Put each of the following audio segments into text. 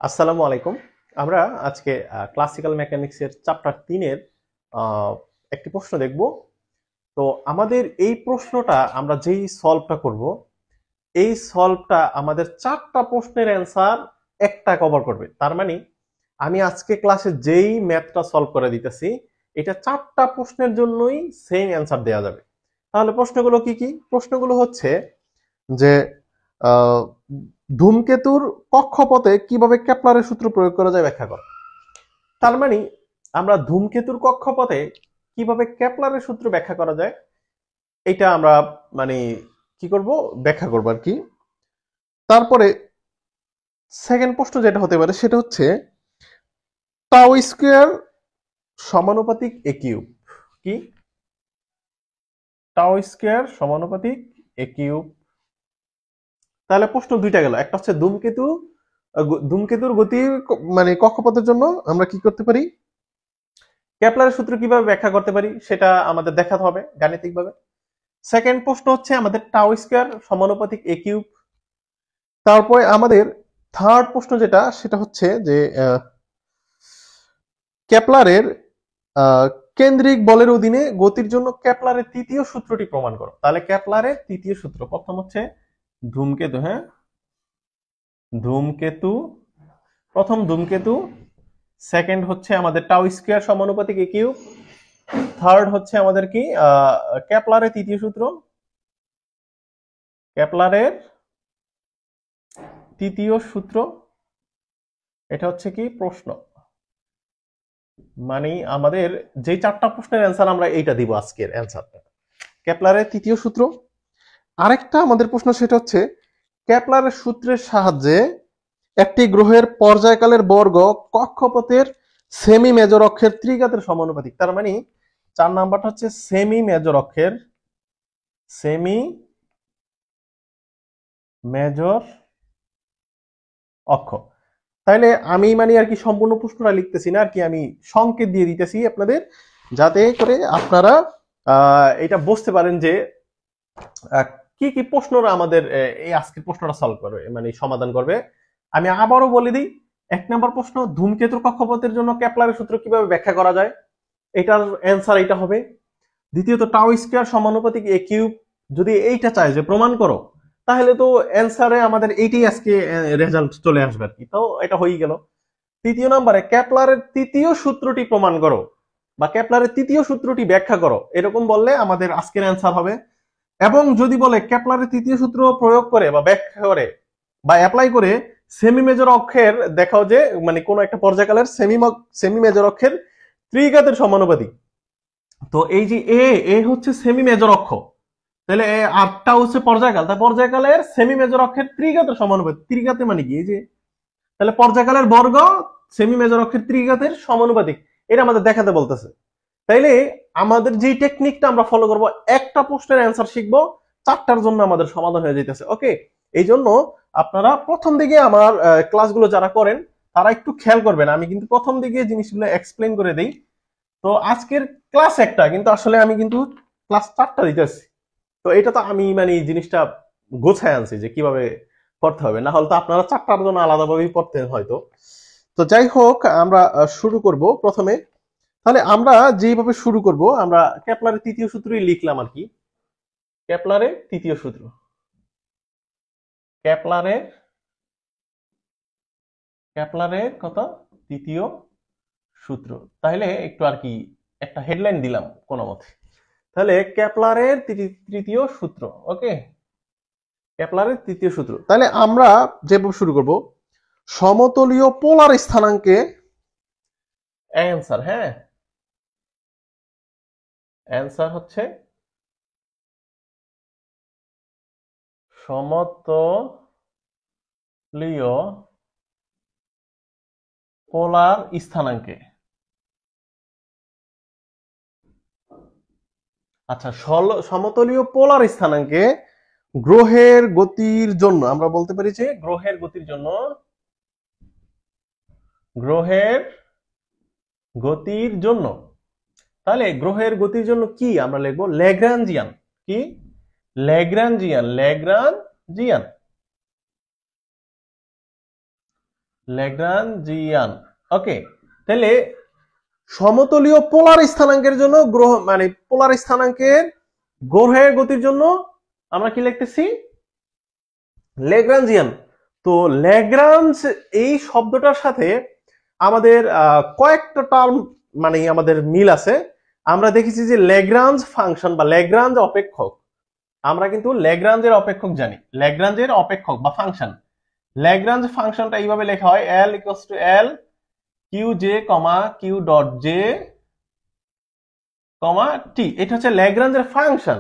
আসসালামু আলাইকুম। আমরা আজকে ক্লাসিক্যাল মেকানিক্সের চ্যাপ্টার 3 এর একটি প্রশ্ন দেখব। তো আমাদের এই প্রশ্নটা আমরা যেই সলভটা করব, এই সলভটা আমাদের 4টা প্রশ্নের অ্যান্সার একটা কভার করবে। তার মানে আমি আজকে ক্লাসে যেই ম্যাথটা সলভ করে দিতেছি, এটা 4টা প্রশ্নের জন্যই সেম অ্যান্সার দেওয়া যাবে। তাহলে প্রশ্নগুলো কি কি? প্রশ্নগুলো হচ্ছে যে আহ, ধূমকেতুর কক্ষপথে কিভাবে কেপলারের সূত্র প্রয়োগ করা যায় ব্যাখ্যা করো। তার মানে আমরা ধূমকেতুর কক্ষপথে কিভাবে কেপলারের সূত্র ব্যাখ্যা করা যায়, এটা আমরা মানে কি করব, ব্যাখ্যা করব আর কি। তারপরে সেকেন্ড প্রশ্ন যেটা হতে পারে সেটা হচ্ছে টাউ স্কোয়ার সমানুপাতিক এ কিউব কি? টাউ স্কোয়ার সমানুপাতিক এ কিউব। তাহলে প্রশ্ন দুইটা গেল, একটা হচ্ছে ধূমকেতুর গতির মানে কক্ষপথের জন্য আমরা কি করতে পারি, কেপলারের সূত্র কিভাবে ব্যাখ্যা করতে পারি সেটা আমাদের দেখাতে হবে গাণিতিকভাবে। সেকেন্ড প্রশ্ন হচ্ছে আমাদের টাউ স্কয়ার সমানুপাতিক এ কিউব। তারপরে আমাদের থার্ড প্রশ্ন যেটা সেটা হচ্ছে যে কেপলারের আহ, কেন্দ্রিক বলের অধীনে গতির জন্য কেপলারের তৃতীয় সূত্রটি প্রমাণ করো। তাহলে কেপলারের তৃতীয় সূত্র প্রথম হচ্ছে ধূমকেতু, হ্যাঁ ধূমকেতু, প্রথম ধূমকেতু। সেকেন্ড হচ্ছে আমাদের টাউ স্কয়ার সমানুপাতিক এ কিউব। থার্ড হচ্ছে আমাদের কি কেপলারের তৃতীয় সূত্র, কেপলারের তৃতীয় সূত্র। এটা হচ্ছে কি প্রশ্ন, মানে আমাদের যে 4টা প্রশ্নের অ্যান্সার আমরা এইটা দিব আজকের অ্যান্সারটা, কেপলারের তৃতীয় সূত্র। আরেকটা আমাদের প্রশ্ন সেটা হচ্ছে কেপলারের সূত্রের সাহায্যে একটি গ্রহের পর্যায়কালের বর্গ কক্ষপথের সেমি মেজর অক্ষের ত্রিঘাতের সমানুপাতিক। তার মানে 4 নাম্বারটা হচ্ছে সেমি মেজর অক্ষের, সেমি মেজর অক্ষ। তাইলে আমি মানে আর কি সম্পূর্ণ প্রশ্নটা লিখতেছি না আর কি, আমি সংকেত দিয়ে দিতেছি আপনাদের, যাতে করে আপনারা এটা বুঝতে পারেন যে আহ, কি কি প্রশ্নরা আমাদের এই আজকের প্রশ্নটা সলভ করবে, মানে সমাধান করবে। আমি আবারও বলে দিই, 1 নম্বর প্রশ্ন, ধূমকেতুর কক্ষপথের জন্য কেপলারের সূত্র কিভাবে ব্যাখ্যা করা যায়, এটার অ্যান্সার এটা হবে। দ্বিতীয়ত টাউ স্কয়ার সমানুপাতিক এ কিউব, যদি এইটা চাই যে প্রমাণ করো, তাহলে তো অ্যান্সারে আমাদের এইটাই আজকে রেজাল্ট চলে আসবে আর কি, তো এটা হয়ে গেল। তৃতীয় নম্বরে কেপলারের তৃতীয় সূত্রটি প্রমাণ করো বা কেপলারের তৃতীয় সূত্রটি ব্যাখ্যা করো, এরকম বললে আমাদের আজকের অ্যান্সার হবে। এবং যদি বলে কেপলারের তৃতীয় সূত্র প্রয়োগ করে বা ব্যাখ্যা করে বা অ্যাপ্লাই করে সেমি মেজর অক্ষের দেখাও যে মানে কোন একটা পর্যায়কালের সেমি মেজর অক্ষের ত্রিঘাতের সমানুপাতিক। তো এই যে এ এ হচ্ছে সেমি মেজর অক্ষ, তাহলে আটটা হচ্ছে পর্যায়কাল, তাই পর্যায়কালের সেমি মেজর অক্ষের ত্রিঘাতের সমানুপাতিক। ত্রিঘাতে মানে কি, এই যে তাহলে পর্যায়কালের বর্গ সেমি মেজর অক্ষের ত্রিঘাতের সমানুপাতিক, এটা আমাদের দেখাতে বলতেছে। তাইলে আমাদের যে টেকনিকটা আমরা ফলো করব, একটা প্রশ্নের অ্যান্সার শিখবো, 4টার জন্য আমাদের সমাধান হয়ে যাইতেছে। ওকে, এই জন্য আপনারা প্রথম দিকে আমার ক্লাসগুলো যারা করেন তারা একটু খেয়াল করবেন, আমি কিন্তু প্রথম দিকে জিনিসগুলো এক্সপ্লেন করে দেই। তো আজকের ক্লাস একটা, কিন্তু আসলে আমি কিন্তু ক্লাস 4টা দিতেছি। তো এটা তো আমি মানে এই জিনিসটা গোছায় আনছি যে কিভাবে করতে হবে, না হলে তো আপনারা 4টার জন্য আলাদাভাবেই পড়তে হয়তো। তো যাই হোক, আমরা শুরু করব প্রথমে। তাহলে আমরা যেভাবে শুরু করব, আমরা কেপলারের তৃতীয় সূত্রই লিখলাম আর কি। কেপলারের তৃতীয় সূত্র, কেপলারের কেপলারের কত তৃতীয় সূত্র। তাহলে একটু আর কি একটা হেডলাইন দিলাম কোনো মতে। তাহলে কেপলারের তৃতীয় সূত্র, ওকে, কেপলারের তৃতীয় সূত্র। তাহলে আমরা যেভাবে শুরু করব, সমতলীয় পোলার স্থানাঙ্কে অ্যান্সার, হ্যাঁ অ্যান্সার হচ্ছে সমতলীয় পোলার স্থানাঙ্কে। আচ্ছা, সমতলীয় পোলার স্থানাঙ্কে গ্রহের গতির জন্য আমরা বলতে পারি যে গ্রহের গতির জন্য, গ্রহের গতির জন্য, তাহলে গ্রহের গতির জন্য কি আমরা লিখবো, ল্যাগ্রাঞ্জিয়ান। কি? Lagrangian, Lagrangian. ল্যাগ্রাঞ্জিয়ান। ওকে, তাহলে সমতলীয় পোলার স্থানাঙ্কের জন্য গ্রহ মানে পোলার স্থানাঙ্কের গ্রহের গতির জন্য আমরা কি লিখতেছি? ল্যাগ্রাঞ্জিয়ান। তো ল্যাগ্রাঞ্জ এই শব্দটার সাথে আমাদের কয়েকটা টার্ম মানে আমাদের মিল আছে। আমরা দেখেছি যে ল্যাগ্রাঞ্জ ফাংশন বা ল্যাগ্রাঞ্জ অপেক্ষক, আমরা কিন্তু ল্যাগ্রাঞ্জের অপেক্ষক জানি, ল্যাগ্রাঞ্জের অপেক্ষক বা ফাংশন। ল্যাগ্রাঞ্জ ফাংশনটা এইভাবে লেখা হয় L equals to L Q J comma Q dot J comma T. এটা হচ্ছে ল্যাগ্রাঞ্জের ফাংশন।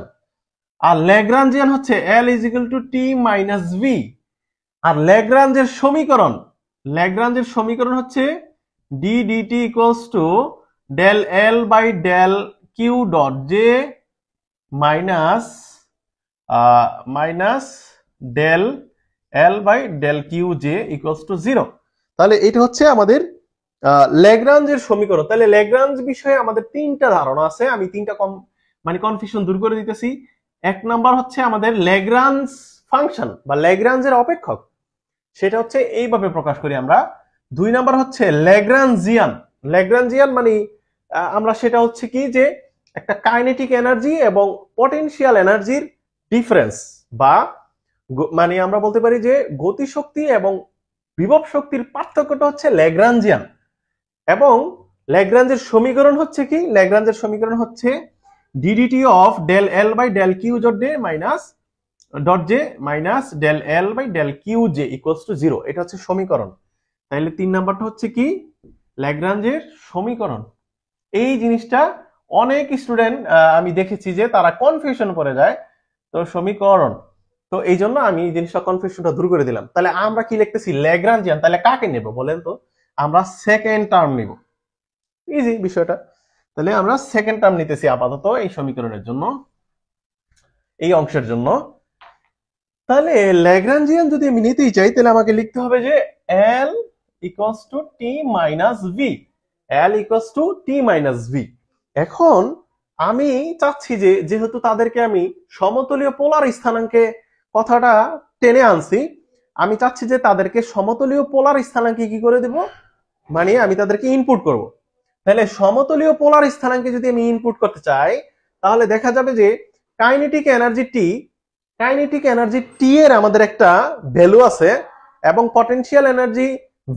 আর ল্যাগ্রাঞ্জিয়ান হচ্ছে L is equal to T minus V. আর ল্যাগ্রাঞ্জের সমীকরণ হচ্ছে D DT equals to del L by del Q dot J minus del L by del Q J equals to 0। তাহলে এটা হচ্ছে আমাদের ল্যাগ্রাঞ্জের সমীকরণ। তাহলে ল্যাগ্রাঞ্জ বিষয়ে আমাদের তিনটা ধারণা আছে, আমি তিনটা মানে কনফিউশন দূর করে দিতেছি। এক নাম্বার হচ্ছে আমাদের ল্যাগ্রাঞ্জ ফাংশন বা ল্যাগ্রাঞ্জের অপেক্ষক, সেটা হচ্ছে এইভাবে প্রকাশ করি আমরা। দুই নাম্বার হচ্ছে ল্যাগ্রাঞ্জিয়ান মানে আমরা সেটা হচ্ছে কি যে একটা কাইনেটিক এনার্জি এবং পটেনশিয়াল এনার্জির ডিফারেন্স, বা মানে আমরা বলতে পারি যে গতিশক্তি এবং বিভব শক্তির পার্থক্যটা হচ্ছে ল্যাগ্রাঞ্জিয়ান। এবং ল্যাগ্রাঞ্জের সমীকরণ হচ্ছে কি? ল্যাগ্রাঞ্জের সমীকরণ হচ্ছে d d t of del L by del Q dot J minus del L by del Q J equals to 0। এটা হচ্ছে সমীকরণ। তাইলে 3 নাম্বারটা হচ্ছে কি? ল্যাগ্রাঞ্জের সমীকরণ। এই জিনিসটা অনেক স্টুডেন্ট আমি দেখেছি যে তারা কনফিউশন পড়ে যায়। তো সমীকরণ, তো এই জন্য আমি এই জিনিসটা কনফিউশনটা দূর করে দিলাম। তাহলে আমরা কি লিখতেছি? ল্যাগ্রাঞ্জিয়ান। তাহলে কাকে নেব বলেন তো? আমরা সেকেন্ড টার্ম নিব। ইজি বিষয়টা। তাহলে আমরা সেকেন্ড টার্ম নিতেছি আপাতত এই সমীকরণের জন্য, এই অংশের জন্য। তাহলে ল্যাগ্রাঞ্জিয়ান যদি আমি নিতেই চাই তাহলে আমাকে লিখতে হবে যে L equals two T minus V. L equals two T minus V. এখন আমি চাচ্ছি যে যেহেতু তাদেরকে আমি সমতলীয় পোলার স্থানাঙ্কে কথাটা টেনে আনছি, আমি চাচ্ছি যে তাদেরকে সমতলীয় পোলার স্থানাঙ্কে কি করে দেব, মানে আমি তাদেরকে ইনপুট করব। তাহলে সমতলীয় পোলার স্থানাঙ্কে যদি আমি ইনপুট করতে চাই তাহলে দেখা যাবে যে কাইনেটিক এনার্জি টি এর আমাদের একটা ভ্যালু আছে এবং পটেনশিয়াল এনার্জি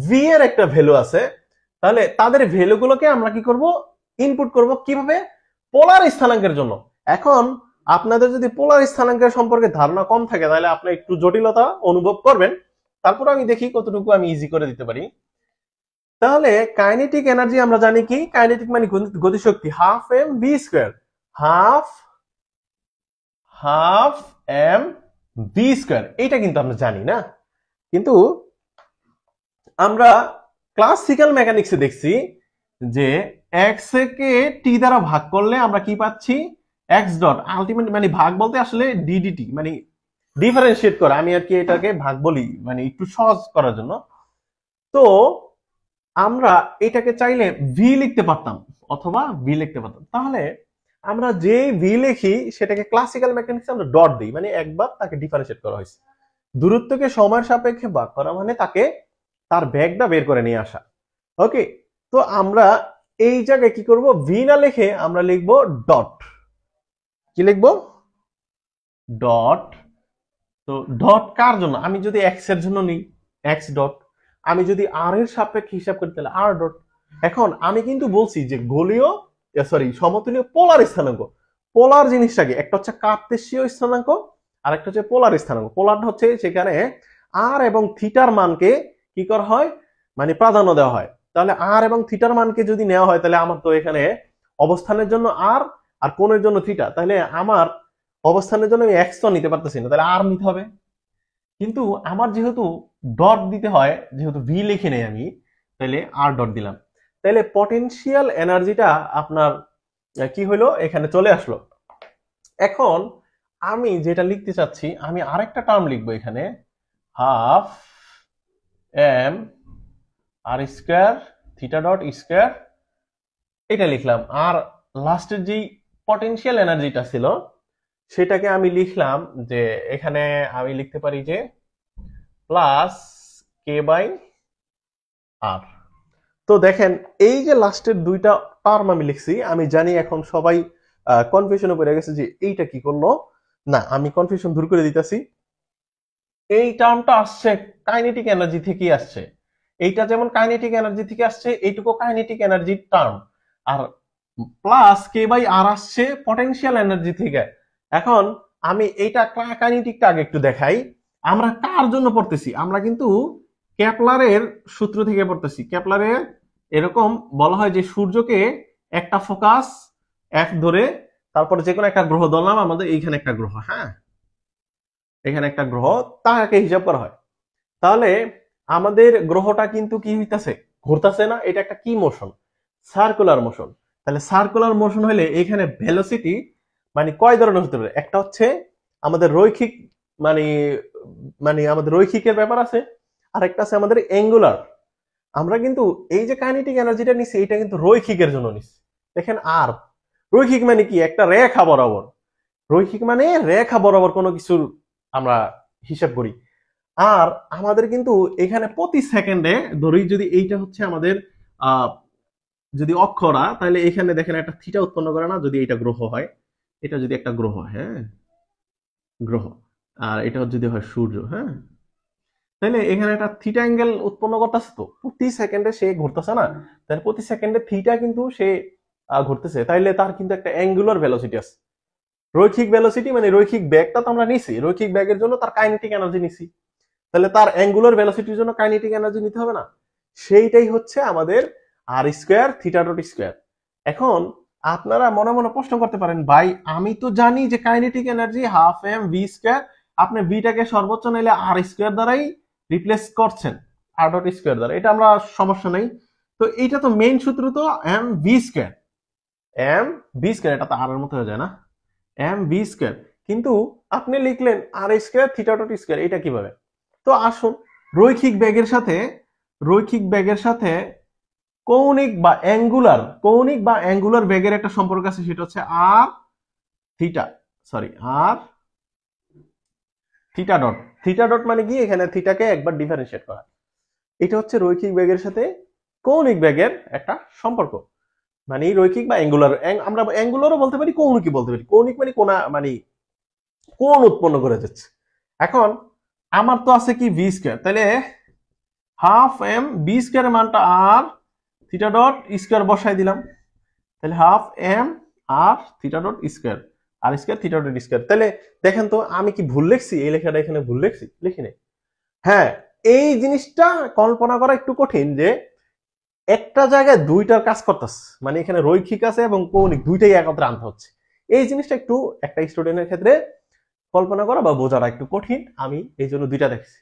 ভি এর একটা ভ্যালু আছে। তাহলে তাদের ভ্যালুগুলোকে আমরা কি করব? ইনপুট করব। কিভাবে? পোলার স্থানাঙ্কের জন্য। এখন আপনাদের যদি পোলার স্থানাঙ্কের সম্পর্কে ধারণা কম থাকে তাহলে আপনি একটু জটিলতা অনুভব করবেন, তারপর আমি দেখি কতটুকু আমি ইজি করে দিতে পারি। তাহলে কাইনেটিক এনার্জি আমরা জানি কি? কাইনেটিক মানে গতিশক্তি, half m v square, half m v square. এটা কিন্তু আমরা জানি না, কিন্তু আমরা ক্লাসিক্যাল মেকানিক্সে দেখছি যে এক্স কে টি দ্বারা ভাগ করলে আমরা কি পাচ্ছি? এক্স ডট আলটিমেট, মানে ভাগ বলতে আসলে ডিডিটি মানে ডিফারেন্সিয়েট করা, আমি আর কি এটাকে ভাগ বলি মানে একটু সহজ করার জন্য। তো আমরা এটাকে চাইলে ভি লিখতে পারতাম অথবা ভি লিখতে পারতাম। তাহলে আমরা যে ভি লিখি সেটাকে ক্লাসিক্যাল মেকানিক্সে আমরা ডট দিই, মানে একবার তাকে ডিফারেন্সিয়েট করা হয়েছে। দূরত্বকে সময়ের সাপেক্ষে ভাগ করা মানে তাকে তার বেগটা বের করে নিয়ে আসা। ওকে, তো আমরা এই জায়গায় কি করব? ভি না লিখে আমরা লিখব ডট। কি লিখব? ডট। তো ডট কার জন্য? আমি যদি এক্স এর জন্য নিই এক্স ডট, আমি যদি আর এর সাপেক্ষে হিসাব করি তাহলে আর ডট। এখন আমি কিন্তু বলছি যে সমতুলীয় পোলার স্থানাঙ্ক। পোলার জিনিসটাকে একটা হচ্ছে কার্তেশীয় স্থানাঙ্ক আর একটা হচ্ছে পোলার স্থানাঙ্ক। পোলারটা হচ্ছে সেখানে আর এবং থিটার মানকে কি করা হয়, মানে প্রাধান্য দেওয়া হয়। তাহলে আর এবং থিটার মানকে যদি নেওয়া হয় তাহলে আমার তো এখানে অবস্থানের জন্য আর কোণের জন্য থিটা, তাহলে আমার অবস্থানের জন্য আমি এক্স তো নিতে পারতেছি না, তাহলে আর নিতে হবে। কিন্তু আমার যেহেতু ডট দিতে হয়, যেহেতু ভি লিখে নেই আমি, তাহলে আর ডট দিলাম। তাহলে পটেনশিয়াল এনার্জিটা আপনার কি হলো? এখানে চলে আসলো। এখন আমি যেটা লিখতে চাচ্ছি, আমি আরেকটা টার্ম লিখবো এখানে, half M r square theta dot square, এটা লিখলাম। আর লাস্টের যেই পটেনশিয়াল এনার্জিটা ছিল সেটাকে আমি লিখলাম যে এখানে আমি লিখতে পারি যে প্লাস কে বাই আর। তো দেখেন এই যে লাস্টের দুইটা টার্ম আমি লিখছি, আমি জানি এখন সবাই কনফিউশনে পড়ে গেছে যে এইটা কি করলো। না, আমি কনফিউশন দূর করে দিতেছি। এই টার্মটা আসছে কাইনেটিক এনার্জি থেকেই আসছে। এইটা যেমন কাইনেটিক এনার্জি থেকে আসছে, এইটুকু কাইনেটিক এনার্জির টার্ম। আর প্লাস কে বাই আর আসছে পটেনশিয়াল এনার্জি থেকে। এখন আমি এইটা কাইনেটিকটা আগে একটু দেখাই। আমরা কার জন্য পড়তেছি? আমরা কিন্তু কেপলারের সূত্র থেকে পড়তেছি। কেপলারের এরকম বলা হয় যে সূর্যকে একটা ফোকাস এফ ধরে তারপর যে কোনো একটা গ্রহ ধরলাম, আমাদের এইখানে একটা গ্রহ, হ্যাঁ এখানে একটা গ্রহ, তাকে হিসাব করা হয়। তাহলে আমাদের গ্রহটা কিন্তু কি হইতাছে? ঘুরতেছে না? এটা একটা কি মোশন? Circular motion. তাহলে সার্কুলার মোশন হলে এখানে ভেলোসিটি মানে কয় ধরনের হতে পারে? একটা হচ্ছে আমাদের রৈখিক, মানে মানে আমাদের রৈখিকের ব্যাপার আছে, আর একটা আছে আমাদের অ্যাঙ্গুলার। আমরা কিন্তু এই যে কাইনেটিক এনার্জিটা নিছি, এটা কিন্তু রৈখিকের জন্য নিছি। দেখেন আর রৈখিক মানে কি? একটা রেখা বরাবর। রৈখিক মানে রেখা বরাবর কোনো কিছুর আমরা হিসাব করি। আর আমাদের কিন্তু এখানে প্রতি সেকেন্ডে ধরি, যদি এইটা হচ্ছে আমাদের যদি অক্ষরা, তাহলে এখানে দেখেন একটা থিটা উৎপন্ন করে না? যদি এটা গ্রহ হয়, এটা যদি একটা গ্রহ, হ্যাঁ গ্রহ, আর এটা যদি হয় সূর্য, হ্যাঁ তাহলে এখানে একটা থিটা অ্যাঙ্গেল উৎপন্ন করতেছে। তো প্রতি সেকেন্ডে সে ঘুরতেছে না? তাহলে প্রতি সেকেন্ডে থিটা কিন্তু সে ঘুরতেছে, তাইলে তার কিন্তু একটা অ্যাঙ্গুলার ভেলোসিটি আছে। রৈখিক ভেলোসিটি মানে রৈখিক ব্যাগটা তো আমরা নিছি, রৈখিক ব্যাগের জন্য তার কাইনেটিক এনার্জি নিছি, তাহলে তার অ্যাঙ্গুলার ভেলোসিটির জন্য কাইনেটিক এনার্জি নিতে হবে না? সেইটাই হচ্ছে আমাদের আর স্কোয়ার থিটা ডট স্কোয়ার। এখন আপনারা মনে মনে প্রশ্ন করতে পারেন, ভাই আমি তো জানি যে kinetic energy half m v square, আপনি ভিটাকে সর্বোচ্চ নিলে আর স্কোয়ার দ্বারাই রিপ্লেস করছেন, আর ডট স্কোয়ার দ্বারা, এটা আমরা সমস্যা নেই। তো এইটা তো মেইন সূত্র তো m v square, m v square, এটা তো আর এর মতো হয়ে যায় না? এম ভি স্কোয়ার, কিন্তু আপনি লিখলেন আর স্কোয়ার থিটা ডট স্কোয়ার, এটা কিভাবে? তো আসুন, রৈখিক ব্যাগের সাথে রৈখিক ব্যাগের সাথে কৌণিক বা অ্যাঙ্গুলার ব্যাগের একটা সম্পর্ক আছে, সেটা হচ্ছে আর থিটা, সরি আর থিটা ডট। থিটা ডট মানে কি? এখানে থিটাকে একবার ডিফারেন্সিয়েট করা। এটা হচ্ছে রৈখিক ব্যাগের সাথে কৌণিক ব্যাগের একটা সম্পর্ক। মানে রৈখিক বা অ্যাঙ্গুলার, আমরা অ্যাঙ্গুলারও বলতে পারি, কৌণিকই বলতে পারি। কৌণিক মানে কোনা, মানে কোণ উৎপন্ন করে যাচ্ছে। এখন আমার তো আছে কি ভি স্কোয়ার, তাহলে হাফ এম বি স্কোয়ারের মানটা আর থিটা ডট স্কোয়ার বসাই দিলাম, তাহলে half M R theta dot square, আর স্কোয়ার থিটা ডট স্কোয়ার। তাহলে দেখেন তো আমি কি ভুল লিখছি? এই লেখাটা এখানে ভুল লিখছি? লিখি নাই। হ্যাঁ, এই জিনিসটা কল্পনা করা একটু কঠিন যে একটা জায়গায় দুইটার কাজ করতেছে, মানে এখানে রৈখিক আছে এবং কৌণিক দুইটাই একত্রে আনতে হচ্ছে। এই জিনিসটা একটু একটা স্টুডেন্টের ক্ষেত্রে কল্পনা করা বা বোঝাটা একটু কঠিন, আমি এই জন্য দুইটা দেখছি।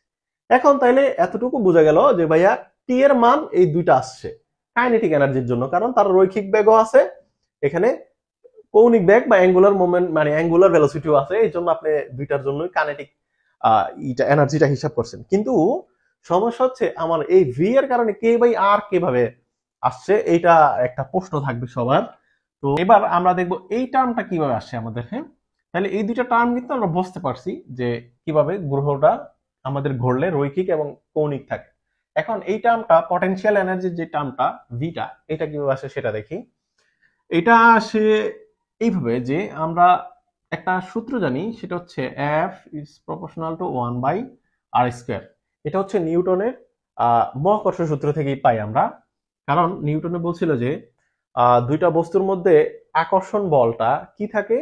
এখন তাইলে এতটুকু বোঝা গেল যে ভাইয়া টি এর মান এই দুইটা আসছে কাইনেটিক এনার্জির জন্য, কারণ তার রৈখিক বেগও আছে, এখানে কৌণিক বেগ বা অ্যাঙ্গুলার মোমেন্ট মানে অ্যাঙ্গুলার ভেলোসিটিও আছে, এই জন্য আপনি দুইটার জন্যই কাইনেটিক এনার্জিটা হিসাব করছেন। কিন্তু সমস্যা হচ্ছে আমার এই ভি এর কারণে কে বাই আর কিভাবে আসছে, এইটা একটা প্রশ্ন থাকবে সবার। তো এবার আমরা দেখবো এই টার্মটা কিভাবে আসছে আমাদের। হ্যাঁ, তাহলে এই দুইটা টার্ম কিন্তু আমরা বুঝতে পারছি যে কিভাবে গ্রহটা আমাদের ঘুরলে রৈখিক এবং কৌণিক থাকে। এখন এই টার্মটা পটেনশিয়াল এনার্জির যে টার্মটা ভিটা, এটা কিভাবে আসে সেটা দেখি। এটা আসে এইভাবে যে আমরা একটা সূত্র জানি, সেটা হচ্ছে F is proportional to 1/r²। এটা হচ্ছে নিউটনের মহাকর্ষ সূত্র থেকেই পাই আমরা। কারণ নিউটনে বলছিল যে দুইটা বস্তুর মধ্যে আকর্ষণ বলটা কি থাকে?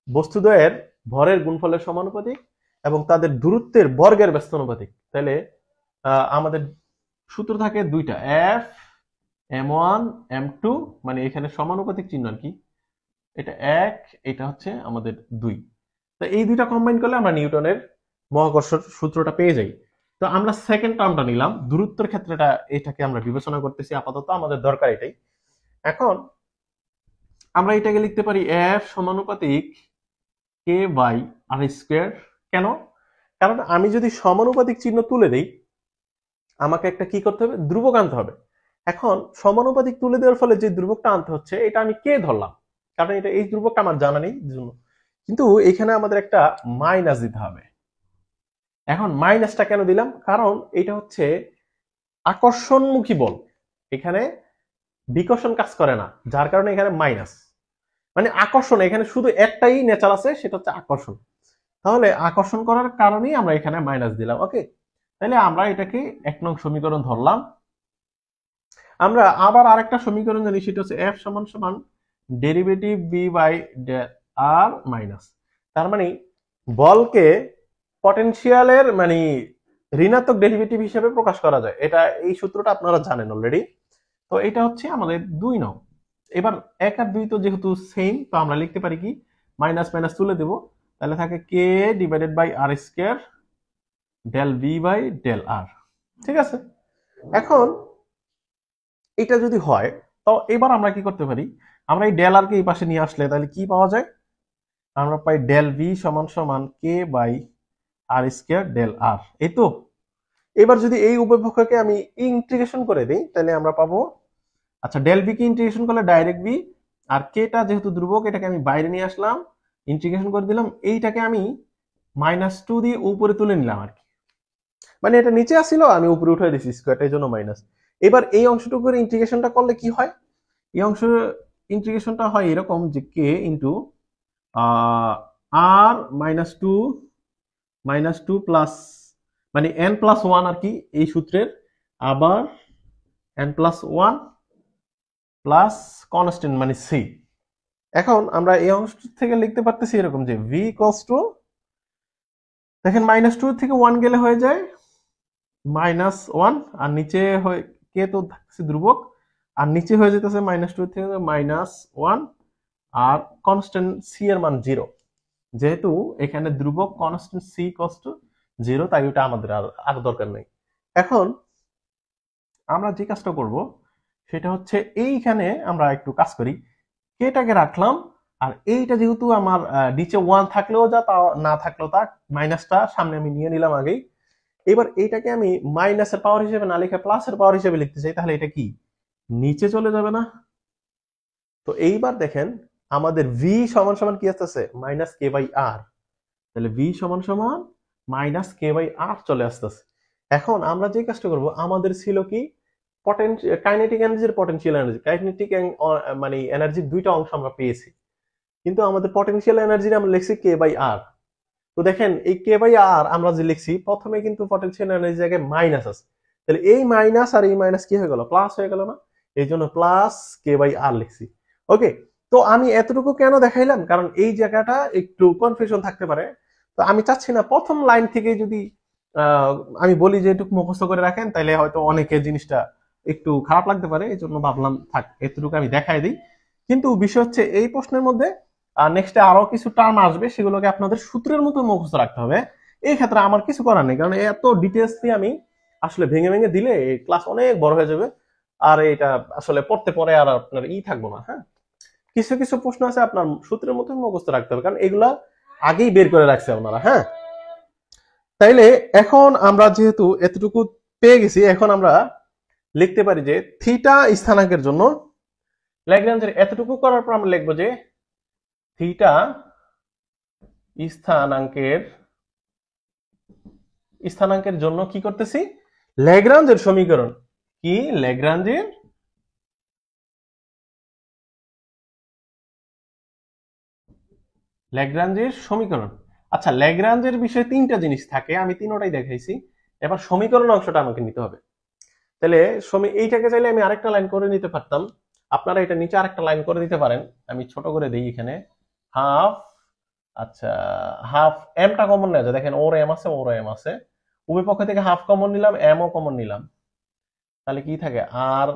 বস্তুদ্বয়ের ভরের গুণফলের সমানুপাতিক এবং তাদের দূরত্বের বর্গের ব্যস্তানুপাতিক। তাহলে আমাদের সূত্র থাকে দুইটা, এফ m1 m2, মানে এখানে সমানুপাতিক চিহ্ন আর কি, এটা 1, এটা হচ্ছে আমাদের 2। তো এই দুইটা কম্বাইন করলে আমরা নিউটনের মহাকর্ষ সূত্রটা পেয়ে যাই। তো আমরা সেকেন্ড টার্মটা নিলাম, দূরত্বের ক্ষেত্রেটা এটাকে আমরা বিবেচনা করতেছি, আপাতত আমাদের দরকার এটাই। এখন আমরা এটাকে লিখতে পারি এফ সমানুপাতিক কে বাই আর স্কোয়ার। কেন? কারণ আমি যদি সমানুপাতিক চিহ্ন তুলে দেই, আমাকে একটা কি করতে হবে? ধ্রুবক আনতে হবে। এখন সমানুপাতিক তুলে দেওয়ার ফলে যে ধ্রুবকটা আনতে হচ্ছে, এটা আমি কে ধরলাম, কারণ এটা এই ধ্রুবকটা আমার জানা নেই জন্য, কিন্তু এখানে আমাদের একটা মাইনাস দিতে হবে। এখন মাইনাসটা কেন দিলাম? কারণ এটা হচ্ছে আকর্ষণমুখী বল, এখানে বিকর্ষণ কাজ করে না, যার কারণে এখানে মাইনাস। মানে আকর্ষণ, এখানে শুধু একটাই নেচার আছে, সেটা হচ্ছে আকর্ষণ। তাহলে আকর্ষণ করার কারণেই আমরা এখানে মাইনাস দিলাম। ওকে, তাহলে আমরা এটাকে 1 নং সমীকরণ ধরলাম। আমরা আবার আরেকটা সমীকরণ জানি, সেটা হচ্ছে f সমান সমান derivative b by r minus. তার মানে বলকে পটেনশিয়ালের মানে ঋণাত্মক ডেরিভেটিভ হিসেবে প্রকাশ করা যায়, এটা এই সূত্রটা আপনারা জানেন অলরেডি। তো এটা হচ্ছে আমাদের 2 নং। এবার 1 আর 2 তো যেহেতু সেম, তো আমরা লিখতে পারি কি মাইনাস মাইনাস তুলে দেব, তাহলে থাকে k divided by r square del v by del r। ঠিক আছে, এখন এটা যদি হয় তো এবার আমরা কি করতে পারি, আমরা এই ডেল আর কে এই পাশে নিয়ে আসলে তাহলে কি পাওয়া যায়, আমরা পাই ডেল v সমান সমান k by r square del r। এই তো এবার যদি এই উভয়পক্ষকে আমি ইন্টিগ্রেশন করে দিই তাহলে আমরা পাবো, আচ্ছা ডেল ভি কে ইন্টিগ্রেশন করলে ডাইরেক্ট ভি, আর কেটা যেহেতু ধ্রুবক এটাকে আমি বাইরে নিয়ে আসলাম, ইন্টিগ্রেশন করে দিলাম, এইটাকে আমি -2 দিয়ে উপরে তুলে নিলাম আর কি। মানে এটা নিচে আসছিল, আমি উপরে উঠে দিয়েছি স্কয়ারটা, এই জন্য মাইনাস। এবার এই অংশটুকুর ইন্টিগ্রেশনটা করলে কি হয়, এই অংশের ইন্টিগ্রেশনটা হয় এরকম যে কে ইন্টু আর -2 প্লাস মানে n+1 আর কি এই সূত্রের, আবার n+1 প্লাস কনস্ট্যান্ট মানে সি। এখন আমরা এই অংশ থেকে লিখতে পারতেছি এরকম যে v ইকুয়ালস টু, দেখেন -2 থেকে 1 গেলে হয়ে যায় -1, আর নিচে হয় কে তো থাকছে ধ্রুবক, আর নিচে হয়ে যেতেছে -2 থেকে -1, আর কনস্ট্যান্ট সি এর মান 0। যেহেতু এখানে ধ্রুবক কনস্ট্যান্ট সি ইকুয়ালস টু 0, তাই ওটা আমাদের আর দরকার নেই। এখন আমরা যে কাজটা করব সেটা হচ্ছে এইখানে আমরা একটু কাজ করি, কেটাকে রাখলাম, আর এইটা যেহেতু আমার নিচে 1 থাকলেও যা, তা না থাকলেও তা, মাইনাসটা সামনে আমি নিয়ে নিলাম আগেই। এবার এইটাকে আমি মাইনাসের পাওয়ার হিসেবে না লিখে প্লাসের পাওয়ার হিসেবে লিখতে চাই, তাহলে এটা কি নিচে চলে যাবে না? তো এইবার দেখেন আমাদের v সমান সমান কি আসতেছে -k/r, তাহলে v সমান সমান -k/r চলে আসতেছে। এখন আমরা যে কাজটা করব, আমাদের ছিল কি কাইনেটিক এনার্জির পটেনশিয়াল এনার্জি, কাইনেটিক মানে এনার্জির দুইটা অংশ আমরা পেয়েছি, কিন্তু আমাদের পটেনশিয়াল এনার্জি আমরা লিখছি k/r। তো দেখেন এই k/r আমরা যে লিখছি প্রথমে কিন্তু পটেনশিয়াল এনার্জি জায়গায় মাইনাস আছে, তাহলে এই মাইনাস আর এই মাইনাস কি হয়ে গেল, প্লাস হয়ে গেল না? এই জন্য প্লাস k/r লিখছি। ওকে, তো আমি এতটুকু কেন দেখাইলাম, কারণ এই জায়গাটা একটু কনফিউশন থাকতে পারে। তো আমি চাচ্ছি না প্রথম লাইন থেকে যদি আমি বলি যে এটুকু মুখস্থ করে রাখেন, তাহলে হয়তো অনেকের জিনিসটা একটু খারাপ লাগতে পারে, এই জন্য ভাবলাম থাক এতটুকু আমি দেখাই দিই। কিন্তু বিষয় হচ্ছে এই প্রশ্নের মধ্যে নেক্সটে আরো কিছু টার্ম আসবে, সেগুলোকে আপনাদের সূত্রের মতো মুখস্থ রাখতে হবে। এই ক্ষেত্রে আমার কিছু করার নেই, কারণ এত ডিটেলস দিয়ে আমি আসলে ভেঙে ভেঙে দিলে ক্লাস অনেক বড় হয়ে যাবে, আর এটা আসলে পড়তে পরে আর আপনার থাকবো না। হ্যাঁ, কিছু কিছু প্রশ্ন আছে আপনার সূত্রের মতো মুখস্থ রাখতে হবে, কারণ এগুলা আগেই বের করে রাখছে আপনারা। হ্যাঁ, তাইলে এখন আমরা যেহেতু এতটুকু পেয়ে গেছি, এখন আমরা লিখতে পারি যে থিটা স্থানাঙ্কের জন্য ল্যাগ্রাঞ্জের এতটুকু করার পর আমরা লিখবো যে থিটা স্থানাঙ্কের জন্য কি করতেছি, ল্যাগ্রাঞ্জের সমীকরণ কি, ল্যাগ্রাঞ্জের সমীকরণ। আচ্ছা, ল্যাগ্রাঞ্জের বিষয়ে তিনটা জিনিস থাকে, আমি তিনটাই দেখাইছি, এবার সমীকরণ অংশটা আমাকে নিতে হবে। তাহলে এইটাকে চাইলে আমি আরেকটা লাইন করে নিতে পারতাম, আপনারা এটা নিচে আরেকটা লাইন করে দিতে পারেন। আমি ছোট করে দিই এখানে হাফ, আচ্ছা হাফ এমটা কমন নেওয়া যায়, দেখেন ওর এম আছে ওর এম আছে, উভয় পক্ষ থেকে হাফ কমন নিলাম, এম ও কমন নিলাম, তাহলে কি থাকে R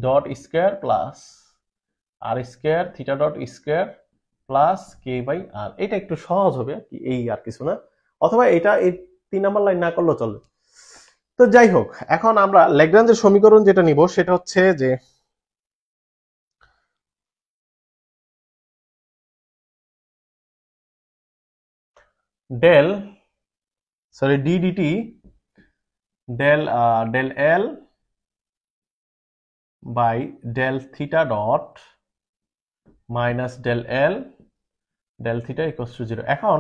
dot square plus R square theta dot square plus k/r। এটা একটু সহজ হবে কি, এই আর কিছু না, অথবা এটা এই 3 নাম্বার লাইন না করলেও চলবে। তো যাই হোক, এখন আমরা ল্যাগ্রাঞ্জের সমীকরণ যেটা নিব সেটা হচ্ছে যে ddt del L by del theta dot minus del L del theta equals to 0। এখন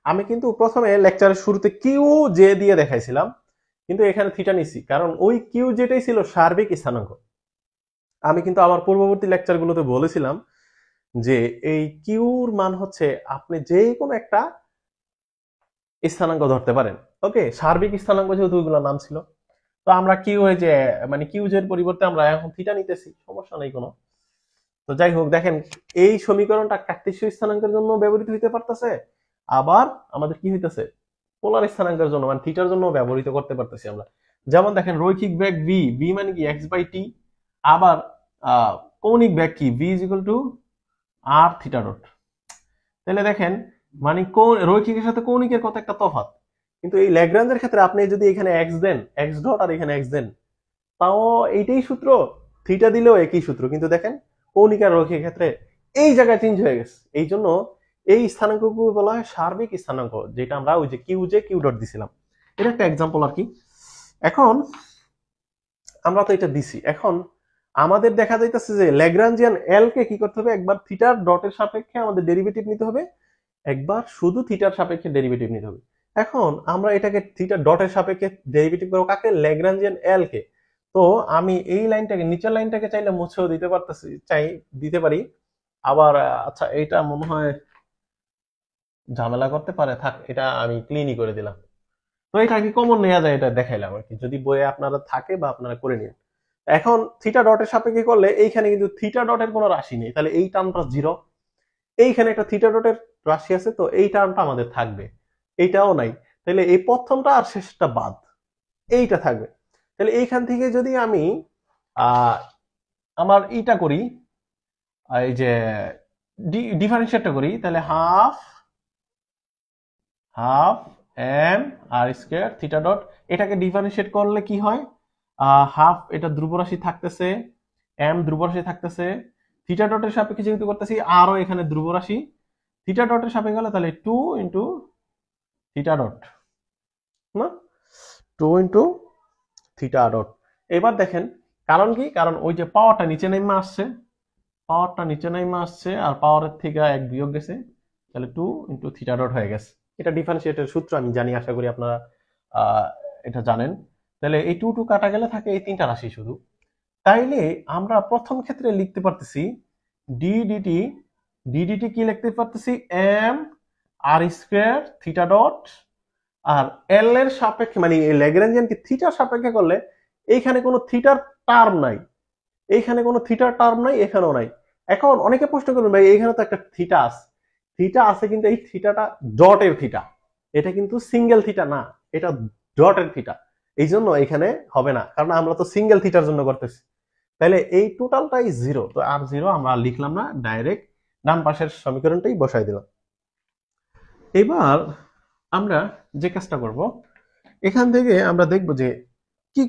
আমি কিন্তু প্রথমে লেকচারের শুরুতে কিউ জে দিয়ে দেখাইছিলাম, কিন্তু এখানে থিটা নিছি, কারণ ওই কিউ যেটাই ছিল সার্বিক স্থানাঙ্ক। আমি কিন্তু আমার পূর্ববর্তী লেকচারগুলোতে বলেছিলাম যে এই কিউর মান হচ্ছে আপনি যে কোনো একটা স্থানাঙ্ক ধরতে পারেন। ওকে, সার্বিক স্থানাঙ্ক যেহেতু ওইগুলোর নাম ছিল, তো আমরা কিউ এই যে মানে কিউ এর পরিবর্তে আমরা এখন থিটা নিতেছি, সমস্যা নেই কোনো। তো যাই হোক, দেখেন এই সমীকরণটা কার্তেশীয় স্থানাঙ্কের জন্য ব্যবহৃত হইতে পারতেছে, আবার আমাদের কি হইতেছে পোলার স্থানাঙ্কের জন্য মানে থিটার জন্য ব্যবহৃত করতে পারতেছি আমরা। যেমন দেখেন রৈখিক বেগ ভি, ভি মানে কি এক্স বাই টি, আবার কৌণিক বেগ কি v is equal to r theta dot. তাহলে দেখেন মানে রৈখিকের সাথে কৌণিকের কত একটা তফাৎ, কিন্তু এই ল্যাগ্রাঞ্জের ক্ষেত্রে আপনি যদি এখানে এক্স দেন, এক্স ডট আর এখানে এক্স দেন, তাও এইটাই সূত্র, থিটা দিলেও একই সূত্র, কিন্তু দেখেন কৌণিক আর রৈখিকের ক্ষেত্রে এই জায়গায় চেঞ্জ হয়ে গেছে। এই জন্য এই স্থানাঙ্ককে বলা হয় সার্বিক স্থানাঙ্ক, যেটা আমরা ওই যে কিউ ডট দিছিলাম। এটা একটা এক্সাম্পল আর কি। এখন আমরা তো এটা দিছি, এখন আমাদের দেখা যাইতেছে যে ল্যাগ্রাঞ্জিয়ান এল কে কি করতে হবে, একবার থিটার ডটের সাপেক্ষে আমাদের ডেরিভেটিভ নিতে হবে, একবার শুধু থিটার সাপেক্ষে ডেরিভেটিভ নিতে হবে। এখন আমরা এটাকে থিটার ডটের সাপেক্ষে ডেরিভেটিভ করব কাকে, ল্যাগ্রাঞ্জিয়ান এল কে। তো আমি এই লাইনটাকে, নিচের লাইনটাকে চাইলে মুছেও দিতে পারতেছি, দিতে পারি। আবার আচ্ছা এটা মনে হয় ঝামেলা করতে পারে, থাক এটা আমি ক্লিনই করে দিলাম। তো এটা কি কমন নেওয়া যায়, এটা দেখাইলাম আর কি, যদি বইয়ে আপনারা থাকে বা আপনারা করে নিন। এখন থিটা ডটের সাপেক্ষে করলে এইখানে কিন্তু থিটা ডটের কোনো রাশি নেই, তাহলে এই টার্মটা জিরো। এইখানে একটা থিটা ডটের রাশি আছে, তো এই টার্মটা আমাদের থাকবে, এইটাও নাই। তাহলে এই প্রথমটা আর শেষটা বাদ, এইটা থাকবে। তাহলে এইখান থেকে যদি আমি আমার এইটা করি, এই যে ডিফারেন্সিয়েটটা করি, তাহলে half half M r square theta dot, এটাকে ডিফারেন্সিয়েট করলে কি হয়, হাফ এটা ধ্রুবরাশি থাকতেছে, এম ধ্রুবরাশি থাকতেছে, থিটা ডটের সাপেক্ষে যেহেতু করতেছি আরও এখানে ধ্রুবরাশি, থিটা ডটের সাপেক্ষে হলে তাহলে 2 ইন্টু থিটা ডট, না 2 ইন্টু থিটা ডট। এবার দেখেন কারণ কি, কারণ ওই যে পাওয়ারটা নিচে নেমে আসছে, পাওয়ারটা নিচে নেমে আসছে আর পাওয়ারের থেকে এক বিয়োগ গেছে, তাহলে 2 ইন্টু থিটা ডট হয়ে গেছে। এটা ডিফারেন্সিয়েটের সূত্র, আমি জানি, আশা করি আপনারা এটা জানেন। তাহলে এই 2 কাটা গেলে থাকে এই তিনটা রাশি শুধু। তাইলে আমরা প্রথম ক্ষেত্রে লিখতে পারতেছি ডিডিটি কি লিখতে পারতেছি, M r square theta dot, আর এল এর সাপেক্ষে মানে ল্যাগ্রাঞ্জিয়ান কি থিটার সাপেক্ষে করলে এইখানে কোনো থিটার টার্ম নাই, এইখানে কোনো থিটার টার্ম নাই, এখানেও নাই। এখন অনেকে প্রশ্ন করবেন ভাই এইখানে তো একটা থিটা আছে, থিটা আছে কিন্তু এই থিটাটা ডটের থিটা, এটা কিন্তু সিঙ্গেল থিটা না, এটা ডটের থিটা, এই জন্য এখানে হবে না, কারণ আমরা তো সিঙ্গেল থিটার জন্য করতেছি। তাহলে এই টোটালটাই জিরো, তো আর জিরো আমরা লিখলাম না, ডাইরেক্ট ডান পাশের সমীকরণটাই বসাই দিলাম। এবার আমরা যে কাজটা করব, এখান থেকে আমরা দেখব যে কি